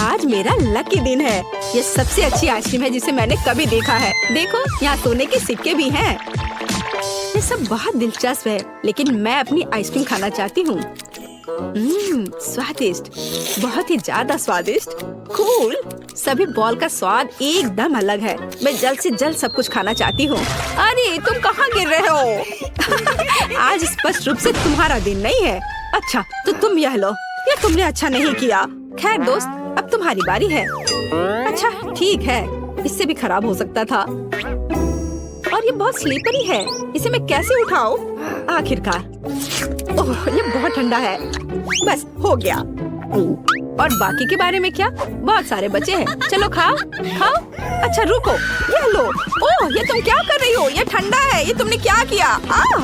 आज मेरा लकी दिन है। ये सबसे अच्छी आइसक्रीम है जिसे मैंने कभी देखा है। देखो, यहाँ सोने के सिक्के भी हैं। ये सब बहुत दिलचस्प है, लेकिन मैं अपनी आइसक्रीम खाना चाहती हूँ। स्वादिष्ट, बहुत ही ज्यादा स्वादिष्ट। कूल। सभी बॉल का स्वाद एकदम अलग है। मैं जल्द से जल्द सब कुछ खाना चाहती हूँ। अरे, तुम कहाँ गिर रहे हो? आज स्पष्ट रूप से तुम्हारा दिन नहीं है। अच्छा, तो तुम यह लो। ये तुमने अच्छा नहीं किया। खैर दोस्त, अब तुम्हारी बारी है। अच्छा, ठीक है। इससे भी खराब हो सकता था। और ये बहुत स्लीपरी है। इसे मैं कैसे उठाऊं? आखिरकार। ओह, ये बहुत ठंडा है। बस हो गया। और बाकी के बारे में क्या? बहुत सारे बचे हैं। चलो खाओ, खाओ। अच्छा रुको, ये लो। ओह, ये तुम क्या कर रही हो? ये ठंडा है। ये तुमने क्या किया?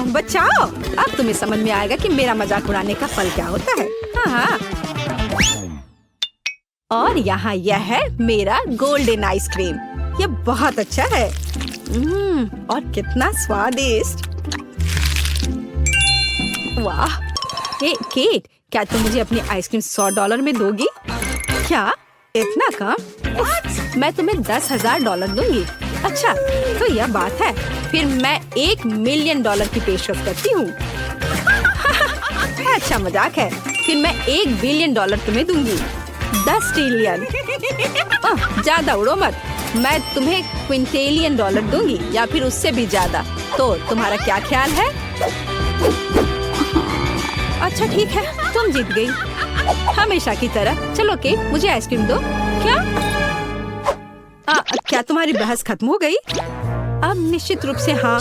बचाओ। अब तुम्हें समझ में आएगा कि मेरा मजाक उड़ाने का फल क्या होता है। हाँ। और यहाँ यह है मेरा गोल्डन आइसक्रीम। ये बहुत अच्छा है। और कितना स्वादिष्ट। वाह। हे केट, क्या तुम मुझे अपनी आइसक्रीम $100 में दोगी? क्या? इतना कम? मैं तुम्हें $10,000 दूंगी। अच्छा, तो यह बात है। फिर मैं $1 मिलियन की पेशकश करती हूँ। अच्छा मजाक है। फिर मैं $1 बिलियन तुम्हें दूंगी। 10 ट्रिलियन। ज्यादा उड़ो मत। मैं तुम्हें क्विंटेलियन डॉलर दूंगी, या फिर उससे भी ज्यादा। तो तुम्हारा क्या ख्याल है? अच्छा ठीक है, तुम जीत गई, हमेशा की तरह। चलो केट, मुझे आइसक्रीम दो। क्या? क्या तुम्हारी बहस खत्म हो गई? अब निश्चित रूप से हाँ।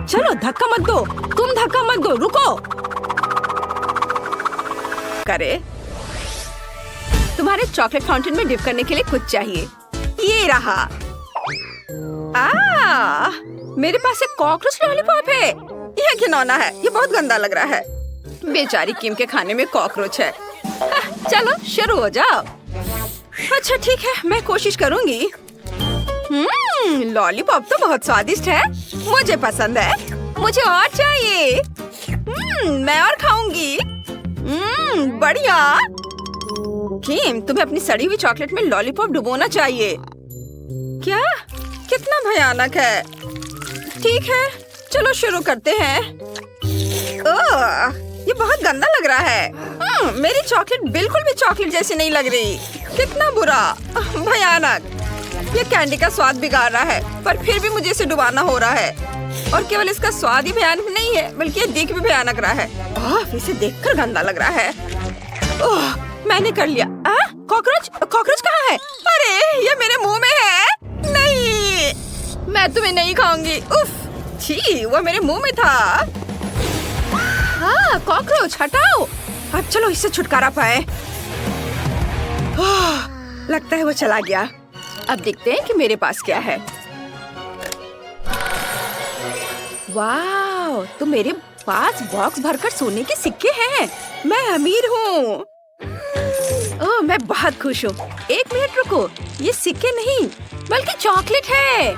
चलो धक्का मत दो। तुम धक्का मत दो, रुको। करे, तुम्हारे चॉकलेट फाउंटेन में डिप करने के लिए कुछ चाहिए। ये रहा। मेरे पास एक कॉकरोच लॉलीपॉप है। यह घिनौना है। ये बहुत गंदा लग रहा है। बेचारी किम के खाने में कॉकरोच है। चलो शुरू हो जाओ। अच्छा ठीक है, मैं कोशिश करूंगी। लॉलीपॉप तो बहुत स्वादिष्ट है। मुझे पसंद है। मुझे और चाहिए। मैं और खाऊंगी। बढ़िया। किम, तुम्हें अपनी सड़ी हुई चॉकलेट में लॉलीपॉप डुबोना चाहिए। क्या? कितना भयानक है। ठीक है, चलो शुरू करते हैं। ये बहुत गंदा लग रहा है। मेरी चॉकलेट बिल्कुल भी चॉकलेट जैसी नहीं लग रही। कितना बुरा, भयानक। ये कैंडी का स्वाद बिगाड़ रहा है, पर फिर भी मुझे इसे डुबाना हो रहा है। और केवल इसका स्वाद ही भयानक नहीं है, बल्कि ये दिख भी भयानक रहा है। इसे देखकर गंदा लग रहा है। मैंने कर लिया। कॉकरोच, कॉकरोच कहाँ है? अरे, ये मेरे मुंह में है। नहीं, मैं तुम्हें नहीं खाऊंगी। उफ, छी, वो मेरे मुंह में था। कॉकरोच हटाओ। अब चलो इससे छुटकारा पाए। लगता है वो चला गया। अब देखते हैं कि मेरे पास क्या है। वाह, तो मेरे पास बॉक्स भरकर सोने के सिक्के हैं। मैं अमीर हूँ। मैं बहुत खुश हूँ। 1 मिनट रुको, ये सिक्के नहीं बल्कि चॉकलेट है।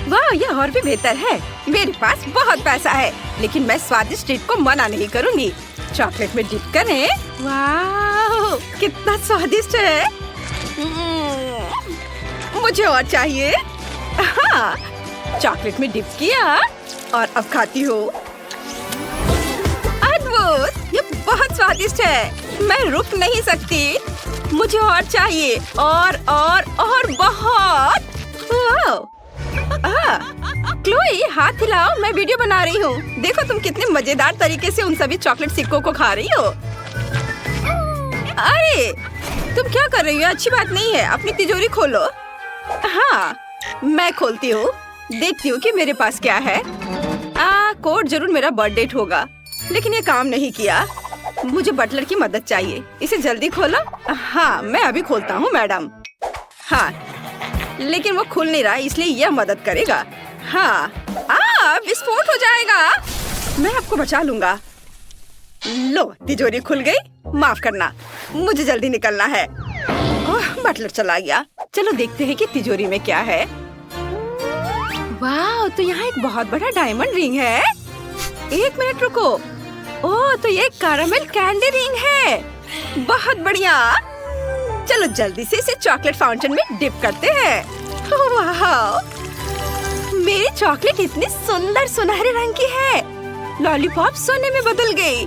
वाह, ये और भी बेहतर है। मेरे पास बहुत पैसा है, लेकिन मैं स्वादिष्ट ट्रीट को मना नहीं करूँगी। चॉकलेट में डिप करें। वाह, कितना स्वादिष्ट है। मुझे और चाहिए। हाँ, चॉकलेट में डिप किया और अब खाती हूँ। अद्भुत, ये बहुत स्वादिष्ट है। मैं रुक नहीं सकती, मुझे और चाहिए और बहुत। वाह! क्लोई, हाथ हिलाओ, मैं वीडियो बना रही हूँ। देखो तुम कितने मजेदार तरीके से उन सभी चॉकलेट सिक्कों को खा रही हो। अरे, तुम क्या कर रही हो? अच्छी बात नहीं है। अपनी तिजोरी खोलो। हाँ, मैं खोलती हूँ, देखती हूँ कि मेरे पास क्या है। कोड जरूर मेरा बर्थ डेट होगा, लेकिन ये काम नहीं किया। मुझे बटलर की मदद चाहिए। इसे जल्दी खोलो। हाँ, मैं अभी खोलता हूँ मैडम। हाँ, लेकिन वो खुल नहीं रहा, इसलिए यह मदद करेगा। हाँ, विस्फोट हो जाएगा। मैं आपको बचा लूंगा। लो, तिजोरी खुल गई। माफ करना, मुझे जल्दी निकलना है। ओह, बटलर चला गया। चलो देखते हैं कि तिजोरी में क्या है। वाह, तो यहाँ एक बहुत बड़ा डायमंड रिंग है। एक मिनट रुको। ओह, तो ये कैरामेल कैंडी रिंग है। बहुत बढ़िया। चलो जल्दी से इसे चॉकलेट फाउंटेन में डिप करते हैं। वाह, मेरी चॉकलेट इतनी सुंदर सुनहरे रंग की है। लॉलीपॉप सोने में बदल गई।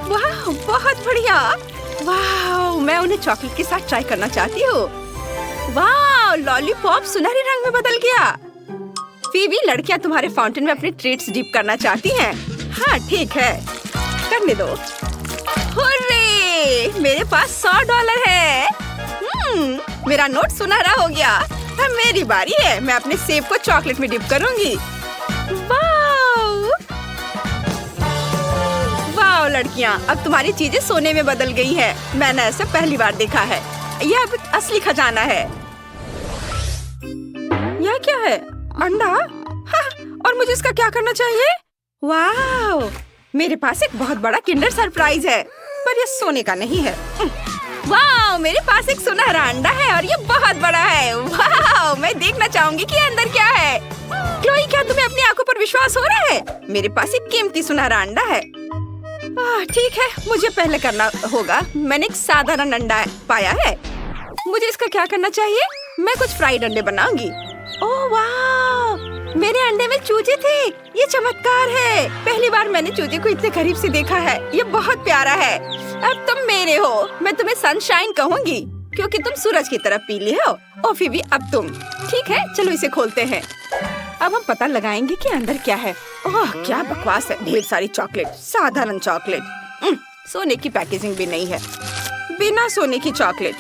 वाह, बहुत बढ़िया। वाह, मैं उन्हें चॉकलेट के साथ ट्राई करना चाहती हूँ। वाह, लॉलीपॉप सुनहरे रंग में बदल गया। फीबी, लड़कियाँ तुम्हारे फाउंटेन में अपने ट्रीट्स डिप करना चाहती हैं। हाँ, ठीक है, करने दो। हुर्रे, मेरे पास $100 है। मेरा नोट सुनहरा हो गया। अब मेरी बारी है। मैं अपने सेब को चॉकलेट में डिप करूंगी। वाव! वाव लड़कियाँ, अब तुम्हारी चीजें सोने में बदल गई हैं। मैंने ऐसा पहली बार देखा है। यह अब असली खजाना है। यह क्या है? अंडा? हाँ, और मुझे इसका क्या करना चाहिए? वाव! मेरे पास एक बहुत बड़ा किंडर सरप्राइज है, पर यह सोने का नहीं है। वाह, मेरे पास एक सुनहरा अंडा है और ये बहुत बड़ा है। वाह, मैं देखना चाहूंगी कि अंदर क्या है। क्लोई, क्या तुम्हें अपनी आंखों पर विश्वास हो रहा है? मेरे पास एक कीमती सुनहरा अंडा है। ठीक है, मुझे पहले करना होगा। मैंने एक साधारण अंडा पाया है। मुझे इसका क्या करना चाहिए? मैं कुछ फ्राइड अंडे बनाऊंगी। ओह वाह, मेरे अंडे में चूजे थे। ये चमत्कार है। पहली बार मैंने चूजे को इतने करीब से देखा है। ये बहुत प्यारा है। अब तुम मेरे हो। मैं तुम्हें सनशाइन कहूंगी क्योंकि तुम सूरज की तरह पीली हो। और फिर भी अब तुम। ठीक है, चलो इसे खोलते हैं। अब हम पता लगाएंगे कि अंदर क्या है। ओह, क्या बकवास है। ढेर सारी चॉकलेट, साधारण चॉकलेट। सोने की पैकेजिंग भी नहीं है। बिना सोने की चॉकलेट,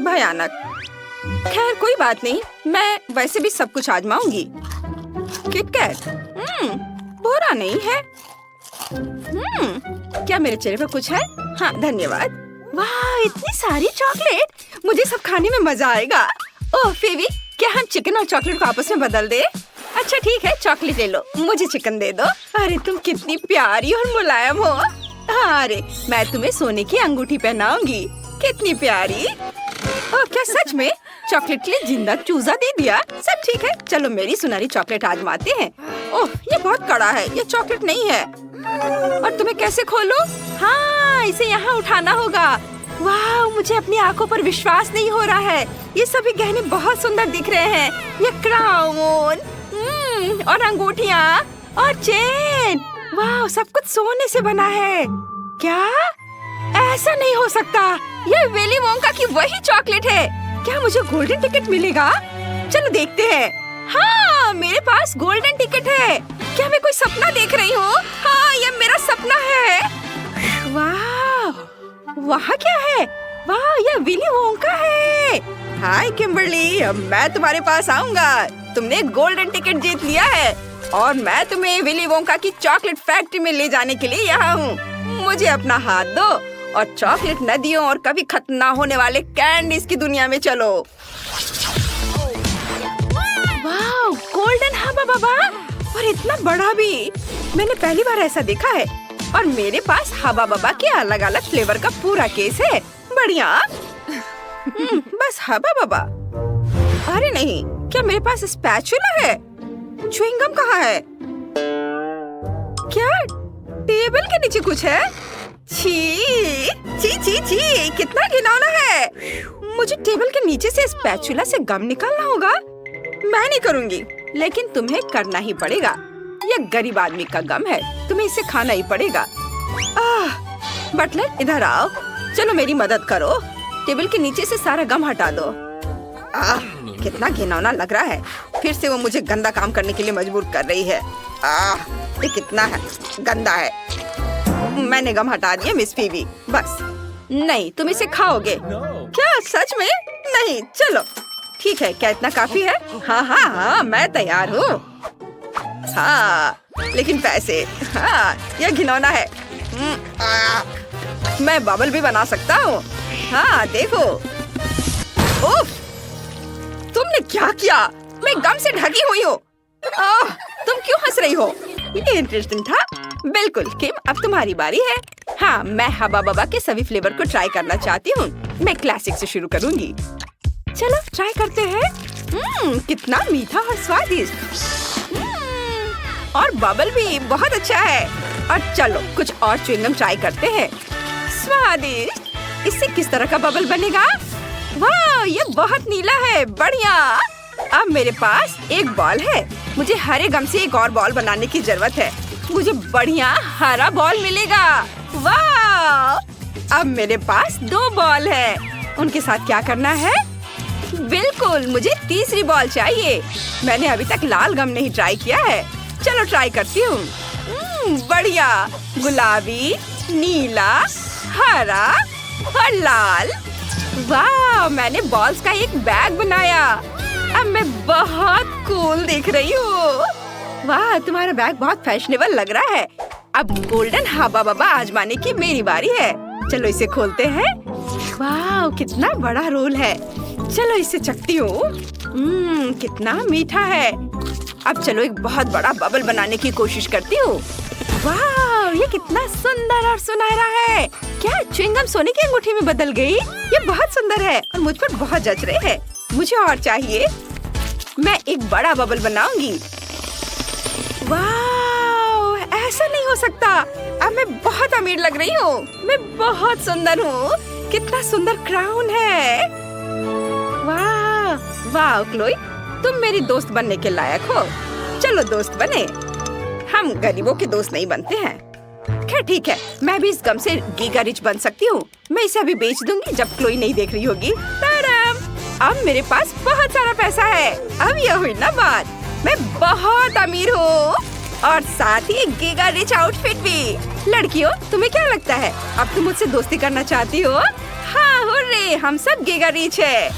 भयानक। खैर कोई बात नहीं, मैं वैसे भी सब कुछ आजमाऊंगी। किटकैट, बुरा नहीं है। क्या मेरे चेहरे पर कुछ है? हाँ, धन्यवाद। वाह, इतनी सारी चॉकलेट। मुझे सब खाने में मजा आएगा। ओह फेवी, क्या हम चिकन और चॉकलेट को आपस में बदल दे? अच्छा ठीक है, चॉकलेट ले लो, मुझे चिकन दे दो। अरे तुम कितनी प्यारी और मुलायम हो। अरे मैं तुम्हें सोने की अंगूठी पहनाऊंगी। कितनी प्यारी। ओह, क्या सच में? चॉकलेट के लिए जिंदा चूजा दे दिया। सब ठीक है, चलो मेरी सुनहरी चॉकलेट आजमाते हैं। ओह, ये बहुत कड़ा है। ये चॉकलेट नहीं है। और तुम्हें कैसे खोलूं? हाँ, इसे यहाँ उठाना होगा। वाह, मुझे अपनी आंखों पर विश्वास नहीं हो रहा है। ये सभी गहने बहुत सुंदर दिख रहे हैं। ये क्राउन, और अंगूठियाँ और चेन। वाह, सब कुछ सोने से बना है। क्या? ऐसा नहीं हो सकता। ये विली वोंका की वही चॉकलेट है। क्या मुझे गोल्डन टिकट मिलेगा? चलो देखते हैं। हाँ, मेरे पास गोल्डन टिकट है। क्या मैं कोई सपना देख रही हूँ? हाँ, ये मेरा सपना है। वाह, वहाँ क्या है? वाह, ये विली वोंका है। हाय किम्बरली, मैं तुम्हारे पास आऊंगा। तुमने गोल्डन टिकट जीत लिया है और मैं तुम्हें विली वोंका की चॉकलेट फैक्ट्री में ले जाने के लिए यहाँ हूँ। मुझे अपना हाथ दो और चॉकलेट नदियों और कभी खत्म ना होने वाले कैंडीज की दुनिया में चलो। वाह, गोल्डन हबा बबा, और इतना बड़ा भी। मैंने पहली बार ऐसा देखा है। और मेरे पास हबा बबा के अलग अलग फ्लेवर का पूरा केस है। बढ़िया। बस हबा बबा। अरे नहीं, क्या मेरे पास स्पैचुला है? च्युइंगम कहाँ है? क्या टेबल के नीचे कुछ है? छी छी छी छी, कितना घिनौना है। मुझे टेबल के नीचे से स्पैचुला से गम निकालना होगा। मैं नहीं करूँगी, लेकिन तुम्हें करना ही पड़ेगा। यह गरीब आदमी का गम है, तुम्हें इसे खाना ही पड़ेगा। बटलर इधर आओ, चलो मेरी मदद करो। टेबल के नीचे से सारा गम हटा दो। कितना घिनौना लग रहा है। फिर से वो मुझे गंदा काम करने के लिए मजबूर कर रही है। ये कितना है गंदा है। मैंने गम हटा दिया मिस फीबी। बस नहीं, तुम इसे खाओगे क्या? सच में? नहीं, चलो ठीक है। क्या इतना काफी है? हाँ हाँ हाँ, मैं तैयार हूँ। हाँ, लेकिन पैसे। हाँ, यह घिनौना है। मैं बबल भी बना सकता हूँ। हाँ देखो। उफ, तुमने क्या किया? मैं गम से ढकी हुई हूँ। तुम क्यों हंस रही हो? ये इंटरेस्टिंग था। बिल्कुल किम, अब तुम्हारी बारी है। हाँ, मैं हबा बबा के सभी फ्लेवर को ट्राई करना चाहती हूँ। मैं क्लासिक से शुरू करूँगी। चलो ट्राई करते हैं। कितना मीठा और स्वादिष्ट। और बबल भी बहुत अच्छा है। और चलो कुछ और च्युइंगम ट्राई करते हैं। स्वादिष्ट। इससे किस तरह का बबल बनेगा? वाह, ये बहुत नीला है। बढ़िया। अब मेरे पास एक बॉल है। मुझे हरे गम से एक और बॉल बनाने की जरूरत है। मुझे बढ़िया हरा बॉल मिलेगा। वाह, अब मेरे पास 2 बॉल है। उनके साथ क्या करना है? बिल्कुल, मुझे तीसरी बॉल चाहिए। मैंने अभी तक लाल गम नहीं ट्राई किया है। चलो ट्राई करती हूँ। बढ़िया। गुलाबी, नीला, हरा और लाल। वाह, मैंने बॉल्स का एक बैग बनाया। अब मैं बहुत कूल दिख रही हूँ। वाह, तुम्हारा बैग बहुत फैशनेबल लग रहा है। अब गोल्डन हबा बबा आजमाने की मेरी बारी है। चलो इसे खोलते हैं। वाह, कितना बड़ा रोल है। चलो इसे चखती हूँ। कितना मीठा है। अब चलो एक बहुत बड़ा बबल बनाने की कोशिश करती हूँ। वाह, ये कितना सुंदर और सुनहरा है। क्या च्युइंगम सोने की अंगूठी में बदल गई? ये बहुत सुंदर है और मुझ पर बहुत जच रहे हैं। मुझे और चाहिए। मैं एक बड़ा बबल बनाऊंगी। वाह, ऐसा नहीं हो सकता। अब मैं बहुत अमीर लग रही हूँ। मैं बहुत सुंदर हूँ। कितना सुंदर क्राउन है। वाह वाह क्लोई, तुम मेरी दोस्त बनने के लायक हो। चलो दोस्त बने। हम गरीबों के दोस्त नहीं बनते हैं। खैर ठीक है, मैं भी इस गम से गीगा रिच बन सकती हूँ। मैं इसे अभी बेच दूंगी जब क्लोई नहीं देख रही होगी। अब मेरे पास बहुत सारा पैसा है। अब यह हुई ना बात। मैं बहुत अमीर हूँ और साथ ही एक गीगा रिच आउटफिट भी। लड़कियों, तुम्हें क्या लगता है? अब तुम मुझसे दोस्ती करना चाहती हो? हाँ, हुर्रे, हम सब गीगा रिच है।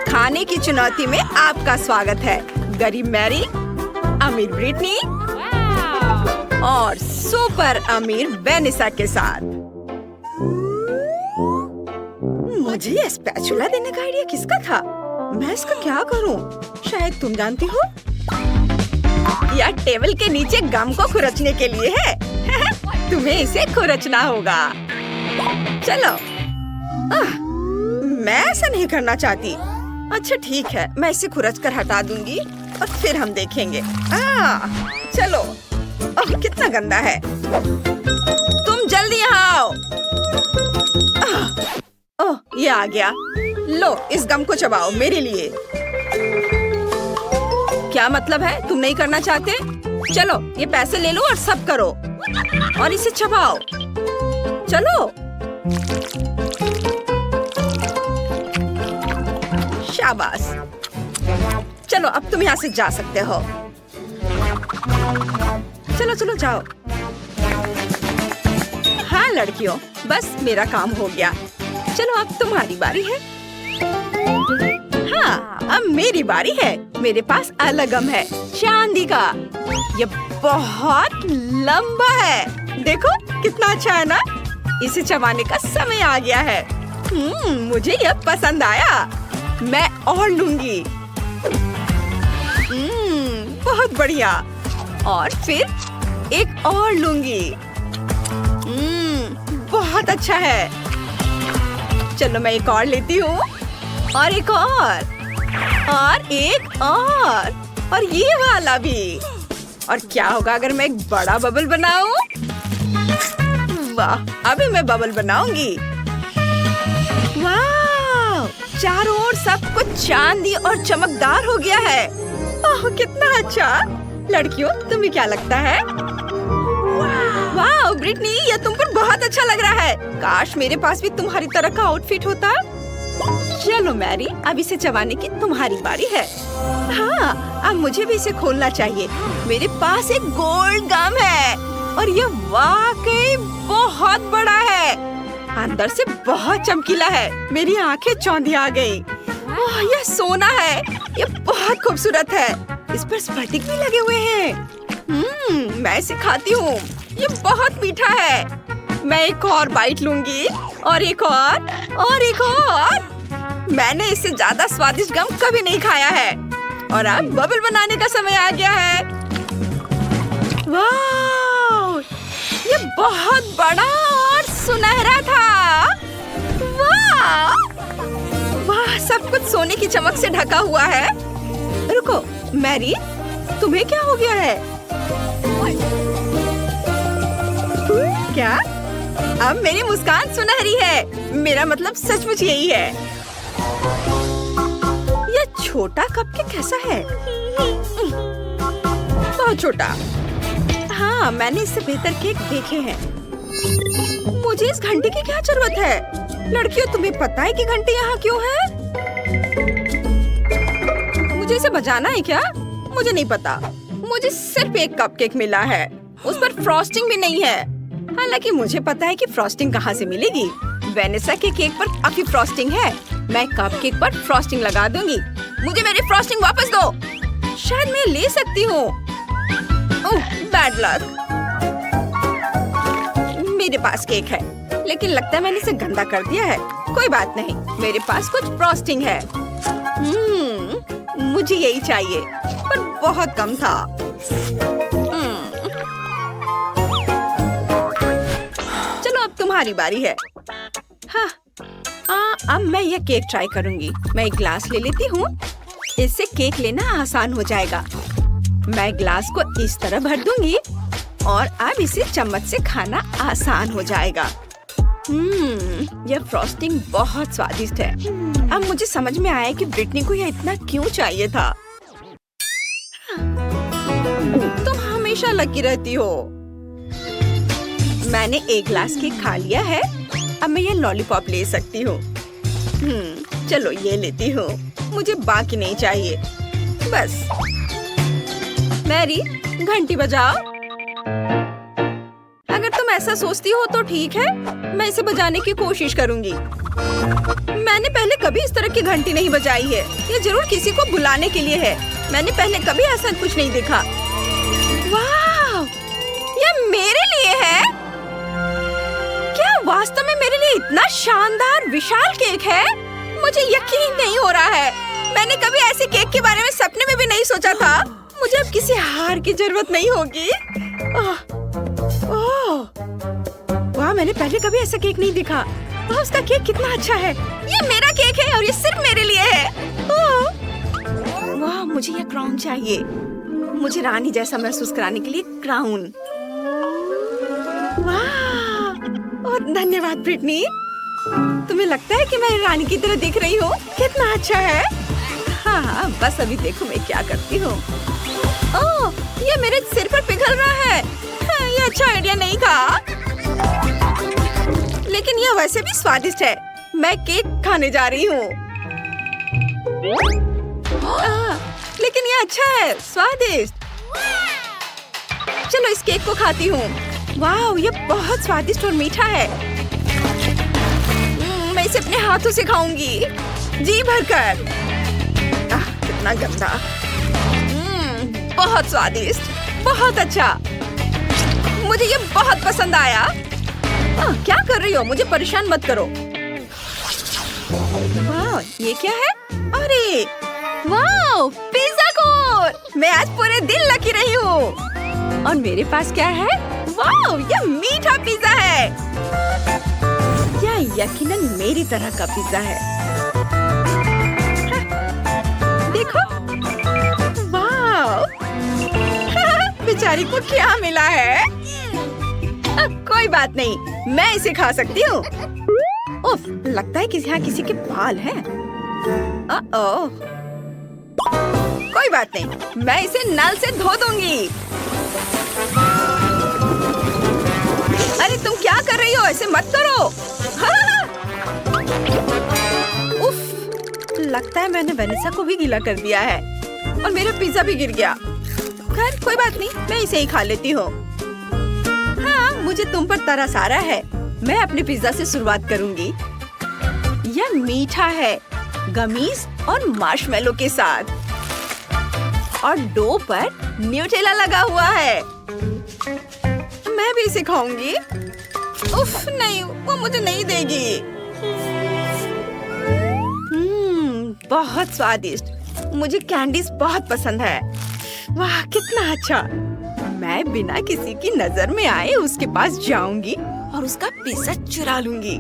खाने की चुनौती में आपका स्वागत है। गरीब मैरी, अमीर ब्रिटनी और सुपर अमीर वेनिसा के साथ। मुझे ये स्पैचुला देने का आइडिया किसका था? मैं इसका क्या करूं? शायद तुम जानती हो। यह टेबल के नीचे गम को खुरचने के लिए है। तुम्हें इसे खुरचना होगा। चलो। मैं ऐसा नहीं करना चाहती। अच्छा ठीक है, मैं इसे खुरच कर हटा दूंगी और फिर हम देखेंगे। चलो। कितना गंदा है। तुम जल्दी यहाँ आओ। ओह, ये आ गया। लो, इस गम को चबाओ मेरे लिए। क्या मतलब है? तुम नहीं करना चाहते? चलो, ये पैसे ले लो और सब करो और इसे चबाओ। चलो। शाबाश। चलो, अब तुम यहाँ से जा सकते हो। चलो चलो जाओ। हाँ लड़कियों, बस मेरा काम हो गया। चलो अब तुम्हारी बारी है। हाँ, अब मेरी बारी है। मेरे पास अलग गम है, चांदी का। ये बहुत लंबा है। देखो कितना अच्छा है ना? इसे चबाने का समय आ गया है। मुझे यह पसंद आया। मैं और लूंगी। बहुत बढ़िया। और फिर एक और लूंगी। बहुत अच्छा है। चलो मैं एक और लेती हूँ और एक और एक और ये वाला भी। और क्या होगा अगर मैं एक बड़ा बबल बनाऊं? वाह, अभी मैं बबल बनाऊंगी। वाह, चारों ओर सब कुछ चांदी और चमकदार हो गया है। ओह कितना अच्छा। लड़कियों तुम्हें क्या लगता है? वाह ब्रिटनी, यह तुम पर बहुत अच्छा लग रहा है। काश मेरे पास भी तुम्हारी तरह का आउटफिट होता। चलो मैरी, अब इसे चबाने की तुम्हारी बारी है। हाँ, अब मुझे भी इसे खोलना चाहिए। मेरे पास एक गोल्ड गम है और यह वाकई बहुत बड़ा है। अंदर से बहुत चमकीला है। मेरी आंखें चौंधी आ गई। ओह, यह सोना है। यह बहुत खूबसूरत है। इस पर स्फटिक भी लगे हुए हैं। मैं इसे खाती हूँ। ये बहुत मीठा है। मैं एक और बाइट लूंगी और एक और एक और। मैंने इससे ज्यादा स्वादिष्ट गम कभी नहीं खाया है। और अब बबल बनाने का समय आ गया है। वाह, ये बहुत बड़ा और सुनहरा था। वाह वाह, सब कुछ सोने की चमक से ढका हुआ है। रुको मैरी, तुम्हें क्या हो गया है? क्या? अब मेरी मुस्कान सुनहरी है। मेरा मतलब सचमुच यही है। यह छोटा कपकेक कैसा है? बहुत छोटा। हाँ, मैंने इससे बेहतर केक देखे हैं। मुझे इस घंटे की क्या जरूरत है? लड़कियों, तुम्हें पता है कि घंटे यहाँ क्यों है? मुझे इसे बजाना है क्या? मुझे नहीं पता। मुझे सिर्फ एक कपकेक मिला है। उस पर फ्रॉस्टिंग भी नहीं है। हालांकि मुझे पता है कि फ्रॉस्टिंग कहाँ से मिलेगी। वेनेसा के केक पर काफी फ्रॉस्टिंग है। मैं कपकेक पर फ्रॉस्टिंग लगा दूंगी। मुझे मेरी फ्रॉस्टिंग वापस दो। शायद मैं ले सकती हूँ। ओह, बैड लक। मेरे पास केक है, लेकिन लगता है मैंने इसे गंदा कर दिया है। कोई बात नहीं, मेरे पास कुछ फ्रॉस्टिंग है। मुझे यही चाहिए, पर बहुत कम था। चलो अब तुम्हारी बारी है। हाँ, अब मैं यह केक ट्राई करूंगी। मैं एक ग्लास ले लेती हूँ। इससे केक लेना आसान हो जाएगा। मैं ग्लास को इस तरह भर दूंगी और अब इसे चम्मच से खाना आसान हो जाएगा। यह फ्रॉस्टिंग बहुत स्वादिष्ट है। अब मुझे समझ में आया कि ब्रिटनी को यह इतना क्यों चाहिए था। तुम हमेशा लकी रहती हो। मैंने एक ग्लास केक खा लिया है। अब मैं ये लॉलीपॉप ले सकती हूँ। चलो ये लेती हूँ। मुझे बाकी नहीं चाहिए। बस। मैरी, घंटी बजाओ। अगर तुम ऐसा सोचती हो तो ठीक है, मैं इसे बजाने की कोशिश करूंगी। मैंने पहले कभी इस तरह की घंटी नहीं बजाई है। ये जरूर किसी को बुलाने के लिए है। मैंने पहले कभी ऐसा कुछ नहीं देखा। वाह, ये मेरे लिए है? क्या वास्तव में मेरे लिए इतना शानदार विशाल केक है? मुझे यकीन नहीं हो रहा है। मैंने कभी ऐसे केक के बारे में सपने में भी नहीं सोचा था। मुझे अब किसी हार की जरूरत नहीं होगी। वाह, मैंने पहले कभी ऐसा केक नहीं देखा। वाह, उसका केक कितना अच्छा है। ये मेरा केक है और ये सिर्फ मेरे लिए है। वाह, मुझे ये क्राउन चाहिए। मुझे रानी जैसा महसूस कराने के लिए क्राउन। वाह, और धन्यवाद ब्रिटनी। तुम्हें लगता है कि मैं रानी की तरह दिख रही हूँ? कितना अच्छा है। हाँ, बस अभी देखो मैं क्या करती हूँ। ओह, ये मेरे सिर पर पिघल रहा है। ये अच्छा आइडिया नहीं था, लेकिन यह वैसे भी स्वादिष्ट है। मैं केक खाने जा रही हूँ। लेकिन यह अच्छा है, स्वादिष्ट। चलो इस केक को खाती हूँ। वाह, ये बहुत स्वादिष्ट और मीठा है। मैं इसे अपने हाथों से खाऊंगी, जी भरकर। कितना गंदा। बहुत स्वादिष्ट, बहुत अच्छा। मुझे ये बहुत पसंद आया। क्या कर रही हो? मुझे परेशान मत करो। वाह, ये क्या है? अरे वाह, पिज़्ज़ा कोन। मैं आज पूरे दिन लकी रही हूँ। और मेरे पास क्या है? वाह, ये मीठा पिज़्ज़ा है। यह यकीनन मेरी तरह का पिज़्ज़ा है। देखो, वाह, बेचारी को क्या मिला है? कोई बात नहीं, मैं इसे खा सकती हूँ। उफ, लगता है कि यहाँ किसी के बाल हैं। ओह, कोई बात नहीं, मैं इसे नल से धो दूंगी। अरे तुम क्या कर रही हो? ऐसे मत करो। उफ, लगता है मैंने वेनेसा को भी गीला कर दिया है और मेरा पिज्जा भी गिर गया। खैर कोई बात नहीं, मैं इसे ही खा लेती हूँ। हाँ, मुझे तुम पर तरस आ रहा है। मैं अपने पिज्जा से शुरुआत करूंगी। यह मीठा है, गमीज और मार्शमेलो के साथ, और डो पर न्यूटेला लगा हुआ है। मैं भी इसे खाऊंगी। उफ, नहीं, वो मुझे नहीं देगी। बहुत स्वादिष्ट। मुझे कैंडीज बहुत पसंद है। वाह, कितना अच्छा। मैं बिना किसी की नजर में आए उसके पास जाऊंगी और उसका पिज्जा चुरा लूंगी।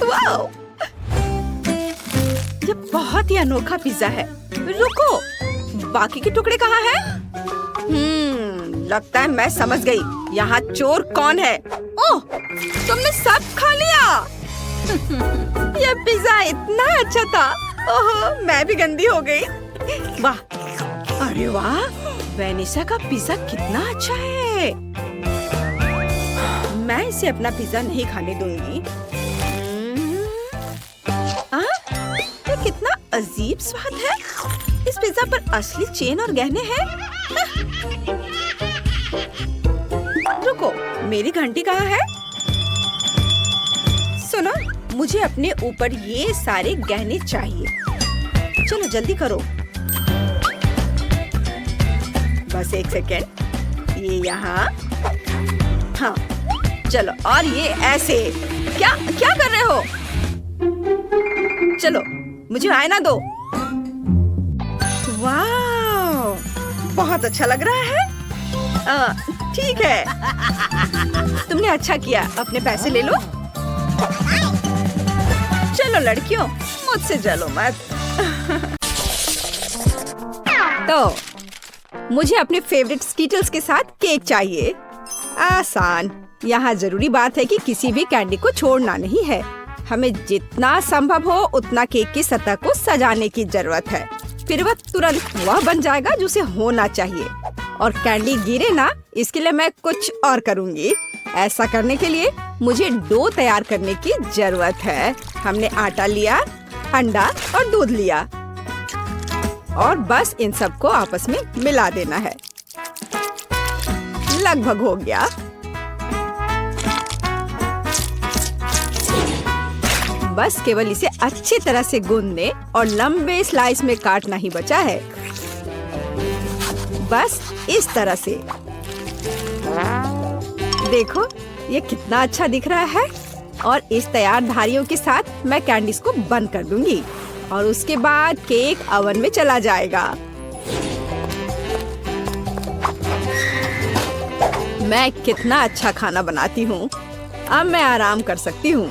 वाओ, ये बहुत ही अनोखा पिज्जा है। रुको, बाकी के टुकड़े कहाँ हैं? लगता है मैं समझ गई। यहाँ चोर कौन है? ओह, तुमने सब खा लिया। यह पिज्जा इतना अच्छा था। ओह, मैं भी गंदी हो गई। वाह, अरे वाह, वेनेसा का पिज्जा कितना अच्छा है। मैं इसे अपना पिज्जा नहीं खाने दूंगी। ये कितना अजीब स्वाद है। इस पिज्जा पर असली चेन और गहने हैं। रुको, मेरी घंटी कहाँ है? सुनो, मुझे अपने ऊपर ये सारे गहने चाहिए। चलो जल्दी करो। बस एक सेकेंड, ये यहाँ। हाँ, चलो, और ये ऐसे। क्या क्या कर रहे हो? चलो, मुझे आईना दो। वाह, बहुत अच्छा लग रहा है। ठीक है, तुमने अच्छा किया। अपने पैसे ले लो। चलो लड़कियों, मुझसे जलो मत। तो मुझे अपने फेवरेट स्कीटल्स के साथ केक चाहिए। आसान। यहाँ जरूरी बात है कि किसी भी कैंडी को छोड़ना नहीं है। हमें जितना संभव हो उतना केक की सतह को सजाने की जरूरत है। फिर वह तुरंत वह बन जाएगा जो उसे होना चाहिए। और कैंडी गिरे ना, इसके लिए मैं कुछ और करूँगी। ऐसा करने के लिए मुझे डो तैयार करने की जरूरत है। हमने आटा लिया, अंडा और दूध लिया, और बस इन सबको आपस में मिला देना है। लगभग हो गया। बस केवल इसे अच्छी तरह से गूंदने और लंबे स्लाइस में काटना ही बचा है। बस इस तरह से। देखो, ये कितना अच्छा दिख रहा है। और इस तैयार धारियों के साथ मैं कैंडीज को बंद कर दूंगी और उसके बाद केक ओवन में चला जाएगा। मैं कितना अच्छा खाना बनाती हूँ। अब मैं आराम कर सकती हूँ।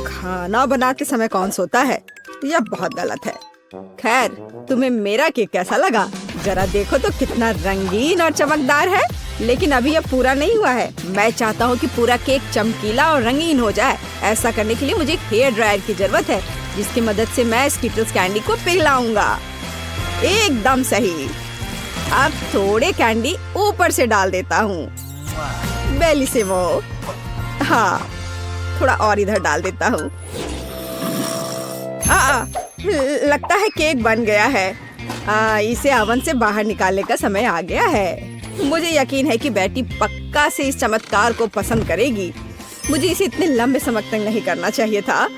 खाना बनाते समय कौन सोता है? यह बहुत गलत है। खैर, तुम्हें मेरा केक कैसा लगा? जरा देखो तो कितना रंगीन और चमकदार है। लेकिन अभी यह पूरा नहीं हुआ है। मैं चाहता हूँ कि पूरा केक चमकीला और रंगीन हो जाए। ऐसा करने के लिए मुझे एक हेयर ड्रायर की जरूरत है, जिसकी मदद से मैं स्कीटल्स कैंडी को पिघलाऊंगा। एकदम सही। अब थोड़े कैंडी ऊपर से डाल देता हूँ। बेलिसिमो। हाँ, थोड़ा और इधर डाल देता हूँ। लगता है केक बन गया है। इसे ओवन से बाहर निकालने का समय आ गया है। मुझे यकीन है कि बेटी पक्का से इस चमत्कार को पसंद करेगी। मुझे इसे इतने लंबे समय तक नहीं करना चाहिए था,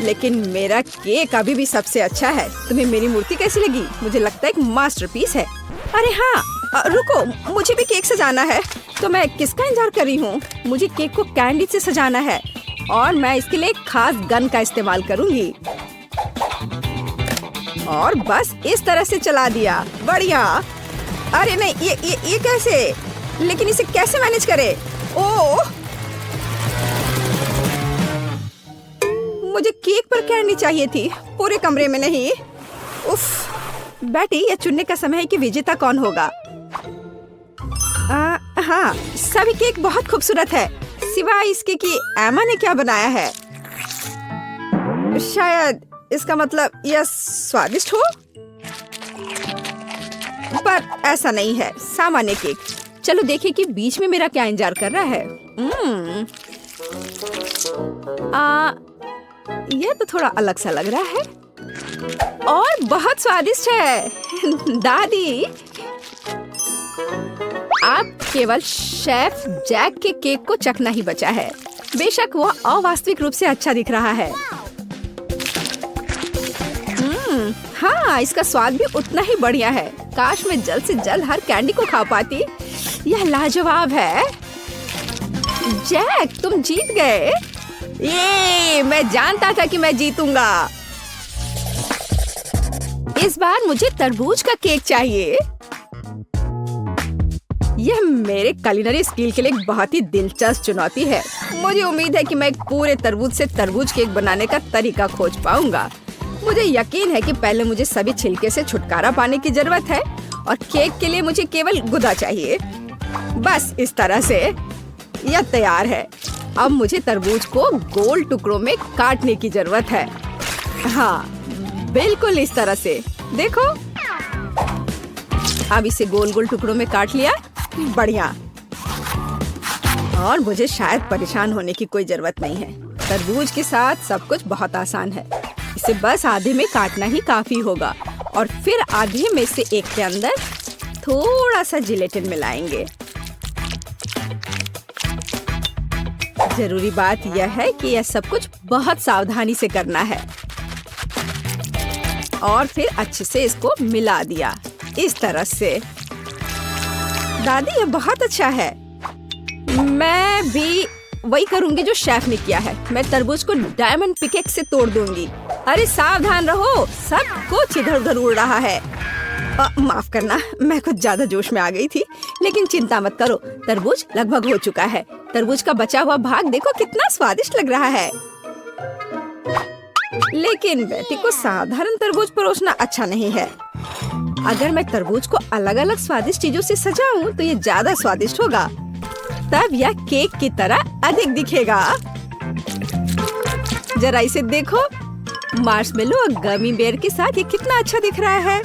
लेकिन मेरा केक अभी भी सबसे अच्छा है। तुम्हें मेरी मूर्ति कैसी लगी? मुझे लगता है एक मास्टरपीस है। अरे हाँ, रुको, मुझे भी केक सजाना है। तो मैं किसका इंतजार कर रही हूँ? मुझे केक को कैंडी से सजाना है और मैं इसके लिए एक खास गन का इस्तेमाल करूँगी। और बस इस तरह से चला दिया। बढ़िया। अरे नहीं, ये कैसे? लेकिन इसे कैसे मैनेज करे? ओह, मुझे केक पर कैंडी चाहिए थी, पूरे कमरे में नहीं। उफ, बेटी, यह चुनने का समय है कि विजेता कौन होगा। हाँ, सभी केक बहुत खूबसूरत है, सिवाय इसके कि एमा ने क्या बनाया है। शायद इसका मतलब यह स्वादिष्ट हो, पर ऐसा नहीं है। सामान्य केक। चलो देखें कि बीच में मेरा क्या इंतजार कर रहा है। यह तो थोड़ा अलग सा लग रहा है और बहुत स्वादिष्ट है। दादी, आप केवल शेफ जैक के केक को चखना ही बचा है। बेशक वो अवास्तविक रूप से अच्छा दिख रहा है। हाँ, इसका स्वाद भी उतना ही बढ़िया है। काश मैं जल्द से जल्द हर कैंडी को खा पाती। यह लाजवाब है। जैक, तुम जीत गए। ये मैं जानता था कि मैं जीतूंगा। इस बार मुझे तरबूज का केक चाहिए। यह मेरे कुलिनरी स्किल के लिए एक बहुत ही दिलचस्प चुनौती है। मुझे उम्मीद है कि मैं एक पूरे तरबूज से तरबूज केक बनाने का तरीका खोज पाऊंगा। मुझे यकीन है कि पहले मुझे सभी छिलके से छुटकारा पाने की जरूरत है और केक के लिए मुझे केवल गुदा चाहिए। बस इस तरह से यह तैयार है। अब मुझे तरबूज को गोल टुकड़ों में काटने की जरूरत है। हाँ, बिल्कुल इस तरह से। देखो, अब इसे गोल गोल टुकड़ों में काट लिया। बढ़िया। और मुझे शायद परेशान होने की कोई जरूरत नहीं है। तरबूज के साथ सब कुछ बहुत आसान है। इसे बस आधे में काटना ही काफी होगा और फिर आधे में से एक के अंदर थोड़ा सा जिलेटिन मिलाएंगे। जरूरी बात यह है कि यह सब कुछ बहुत सावधानी से करना है। और फिर अच्छे से इसको मिला दिया इस तरह से। दादी, ये बहुत अच्छा है। मैं भी वही करूंगी जो शेफ ने किया है। मैं तरबूज को डायमंड पिकेक्स से तोड़ दूंगी। अरे सावधान रहो, सब कुछ इधर उधर उड़ रहा है। माफ करना, मैं कुछ ज्यादा जोश में आ गई थी। लेकिन चिंता मत करो, तरबूज लगभग हो चुका है। तरबूज का बचा हुआ भाग देखो कितना स्वादिष्ट लग रहा है। लेकिन बेटी को साधारण तरबूज परोसना अच्छा नहीं है। अगर मैं तरबूज को अलग अलग स्वादिष्ट चीजों से सजाऊं तो ये ज्यादा स्वादिष्ट होगा। तब यह केक की तरह अधिक दिखेगा। जरा इसे देखो, मार्शमेलो और गमी बेयर के साथ ये कितना अच्छा दिख रहा है।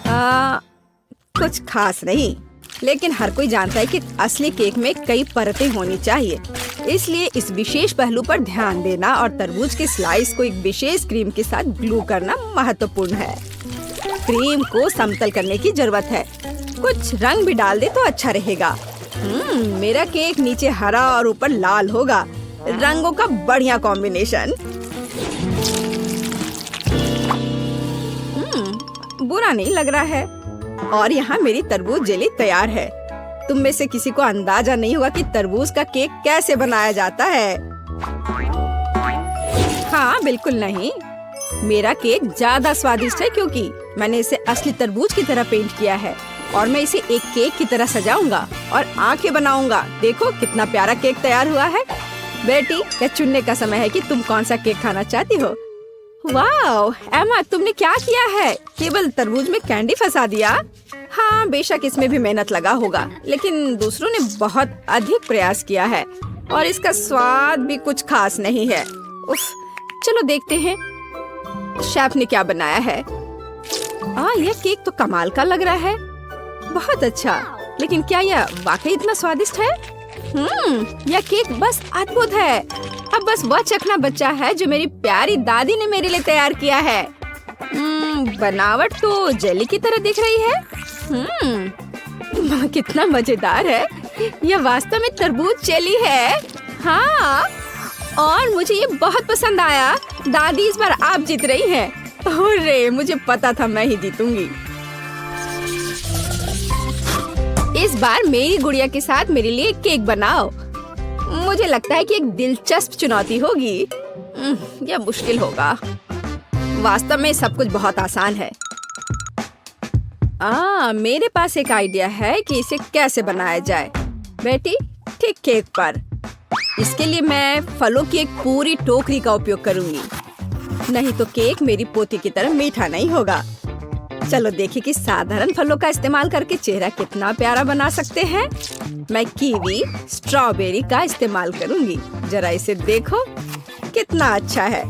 हाँ, कुछ खास नहीं, लेकिन हर कोई जानता है कि असली केक में कई परतें होनी चाहिए। इसलिए इस विशेष पहलू पर ध्यान देना और तरबूज के स्लाइस को एक विशेष क्रीम के साथ ग्लू करना महत्वपूर्ण है। क्रीम को समतल करने की जरूरत है। कुछ रंग भी डाल दे तो अच्छा रहेगा। मेरा केक नीचे हरा और ऊपर लाल होगा। रंगों का बढ़िया कॉम्बिनेशन। बुरा नहीं लग रहा है। और यहाँ मेरी तरबूज जेली तैयार है। तुम में से किसी को अंदाजा नहीं होगा कि तरबूज का केक कैसे बनाया जाता है। हाँ, बिल्कुल नहीं। मेरा केक ज्यादा स्वादिष्ट है क्योंकि मैंने इसे असली तरबूज की तरह पेंट किया है और मैं इसे एक केक की तरह सजाऊंगा और आंखें बनाऊंगा। देखो कितना प्यारा केक तैयार हुआ है। बेटी, क्या चुनने का समय है कि तुम कौन सा केक खाना चाहती हो। वाह एमा, तुमने क्या किया है? केवल तरबूज में कैंडी फंसा दिया। हाँ, बेशक इसमें भी मेहनत लगा होगा, लेकिन दूसरों ने बहुत अधिक प्रयास किया है और इसका स्वाद भी कुछ खास नहीं है। उफ, चलो देखते हैं शेफ ने क्या बनाया है। यह केक तो कमाल का लग रहा है। बहुत अच्छा, लेकिन क्या यह वाकई इतना स्वादिष्ट है? यह केक बस अद्भुत है। अब बस वह चखना बचा है जो मेरी प्यारी दादी ने मेरे लिए तैयार किया है। बनावट तो जेली की तरह दिख रही है। कितना मजेदार है। यह वास्तव में तरबूज जेली है। हाँ, और मुझे ये बहुत पसंद आया। दादी, इस बार आप जीत रही हैं। अरे, मुझे पता था मैं ही जीतूंगी। इस बार मेरी गुड़िया के साथ मेरे लिए केक बनाओ। मुझे लगता है कि एक दिलचस्प चुनौती होगी। यह मुश्किल होगा। वास्तव में सब कुछ बहुत आसान है। मेरे पास एक आइडिया है कि इसे कैसे बनाया जाए। बेटी, ठीक केक पर। इसके लिए मैं फलों की एक पूरी टोकरी का उपयोग करूंगी। नहीं तो केक मेरी पोती की तरह मीठा नहीं होगा। चलो देखिए कि साधारण फलों का इस्तेमाल करके चेहरा कितना प्यारा बना सकते हैं। मैं कीवी, स्ट्रॉबेरी का इस्तेमाल करूंगी। जरा इसे देखो, कितना अच्छा है।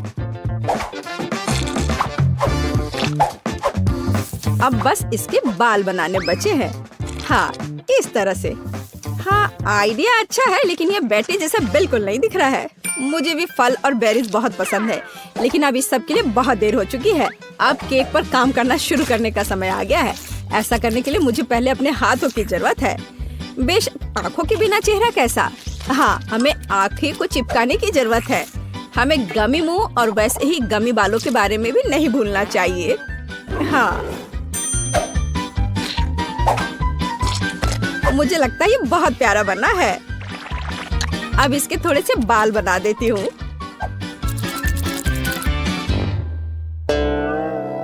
अब बस इसके बाल बनाने बचे हैं। हाँ, इस तरह से। हाँ, आइडिया अच्छा है, लेकिन ये बैटरी जैसा बिल्कुल नहीं दिख रहा है। मुझे भी फल और बेरीज बहुत पसंद है, लेकिन अब इस सब के लिए बहुत देर हो चुकी है। अब केक पर काम करना शुरू करने का समय आ गया है। ऐसा करने के लिए मुझे पहले अपने हाथों की जरूरत है। बेशक आँखों के बिना चेहरा कैसा? हाँ, हमें आँखें को चिपकाने की जरूरत है। हमें गमी मुंह और वैसे ही गमी बालों के बारे में भी नहीं भूलना चाहिए। हाँ, मुझे लगता है ये बहुत प्यारा बना है। अब इसके थोड़े से बाल बना देती हूँ।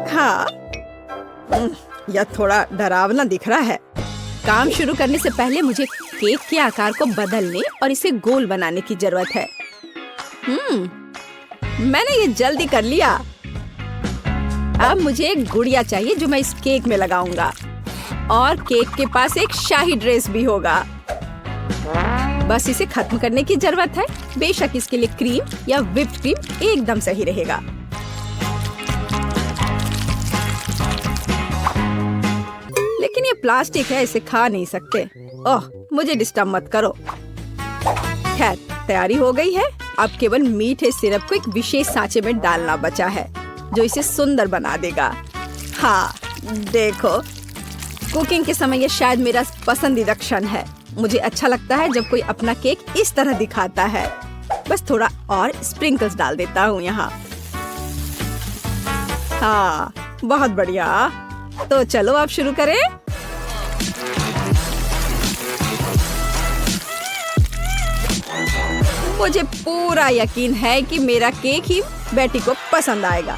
हाँ, यह थोड़ा डरावना दिख रहा है। काम शुरू करने से पहले मुझे केक के आकार को बदलने और इसे गोल बनाने की जरूरत है। मैंने ये जल्दी कर लिया। अब मुझे एक गुड़िया चाहिए जो मैं इस केक में लगाऊंगा, और केक के पास एक शाही ड्रेस भी होगा। बस इसे खत्म करने की जरूरत है। बेशक इसके लिए क्रीम या व्हिप्ड क्रीम एकदम सही रहेगा। लेकिन ये प्लास्टिक है, इसे खा नहीं सकते। ओह, मुझे डिस्टर्ब मत करो। खैर, तैयारी हो गई है। अब केवल मीठे सिरप को एक विशेष सांचे में डालना बचा है, जो इसे सुंदर बना देगा। हाँ, देखो, कुकिंग के समय ये शायद मेरा पसंदीदा क्षण है। मुझे अच्छा लगता है जब कोई अपना केक इस तरह दिखाता है। बस थोड़ा और स्प्रिंकल्स डाल देता हूँ यहाँ। हाँ, बहुत बढ़िया। तो चलो अब शुरू करें। मुझे पूरा यकीन है कि मेरा केक ही बेटी को पसंद आएगा।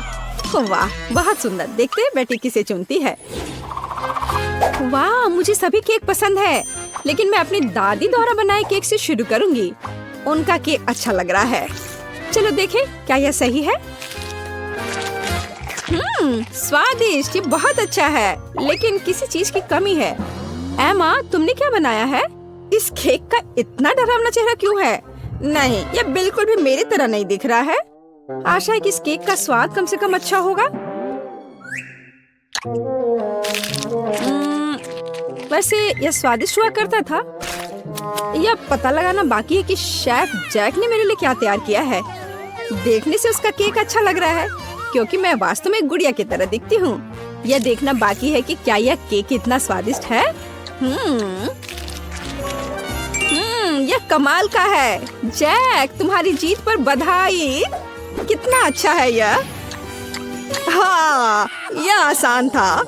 वाह, बहुत सुंदर। देखते हैं बेटी किसे चुनती है। वाह, मुझे सभी केक पसंद है, लेकिन मैं अपनी दादी द्वारा बनाए केक से शुरू करूंगी। उनका केक अच्छा लग रहा है। चलो देखें, क्या यह सही है? स्वादिष्ट, ये बहुत अच्छा है, लेकिन किसी चीज की कमी है। एमा, तुमने क्या बनाया है? इस केक का इतना डरावना चेहरा क्यों है? नहीं, यह बिल्कुल भी मेरी तरह नहीं दिख रहा है। आशा है कि इस केक का स्वाद कम से कम अच्छा होगा। वैसे यह स्वादिष्ट हुआ करता था। यह पता लगाना बाकी है कि शेफ जैक ने मेरे लिए क्या तैयार किया है। देखने से उसका केक अच्छा लग रहा है, क्योंकि मैं वास्तव में एक गुड़िया की तरह दिखती हूँ। यह देखना बाकी है कि क्या यह केक इतना स्वादिष्ट है। यह कमाल का है। जैक, तुम्हारी जीत पर बधाई। कितना अच्छा है यह। हाँ, यह आसान था।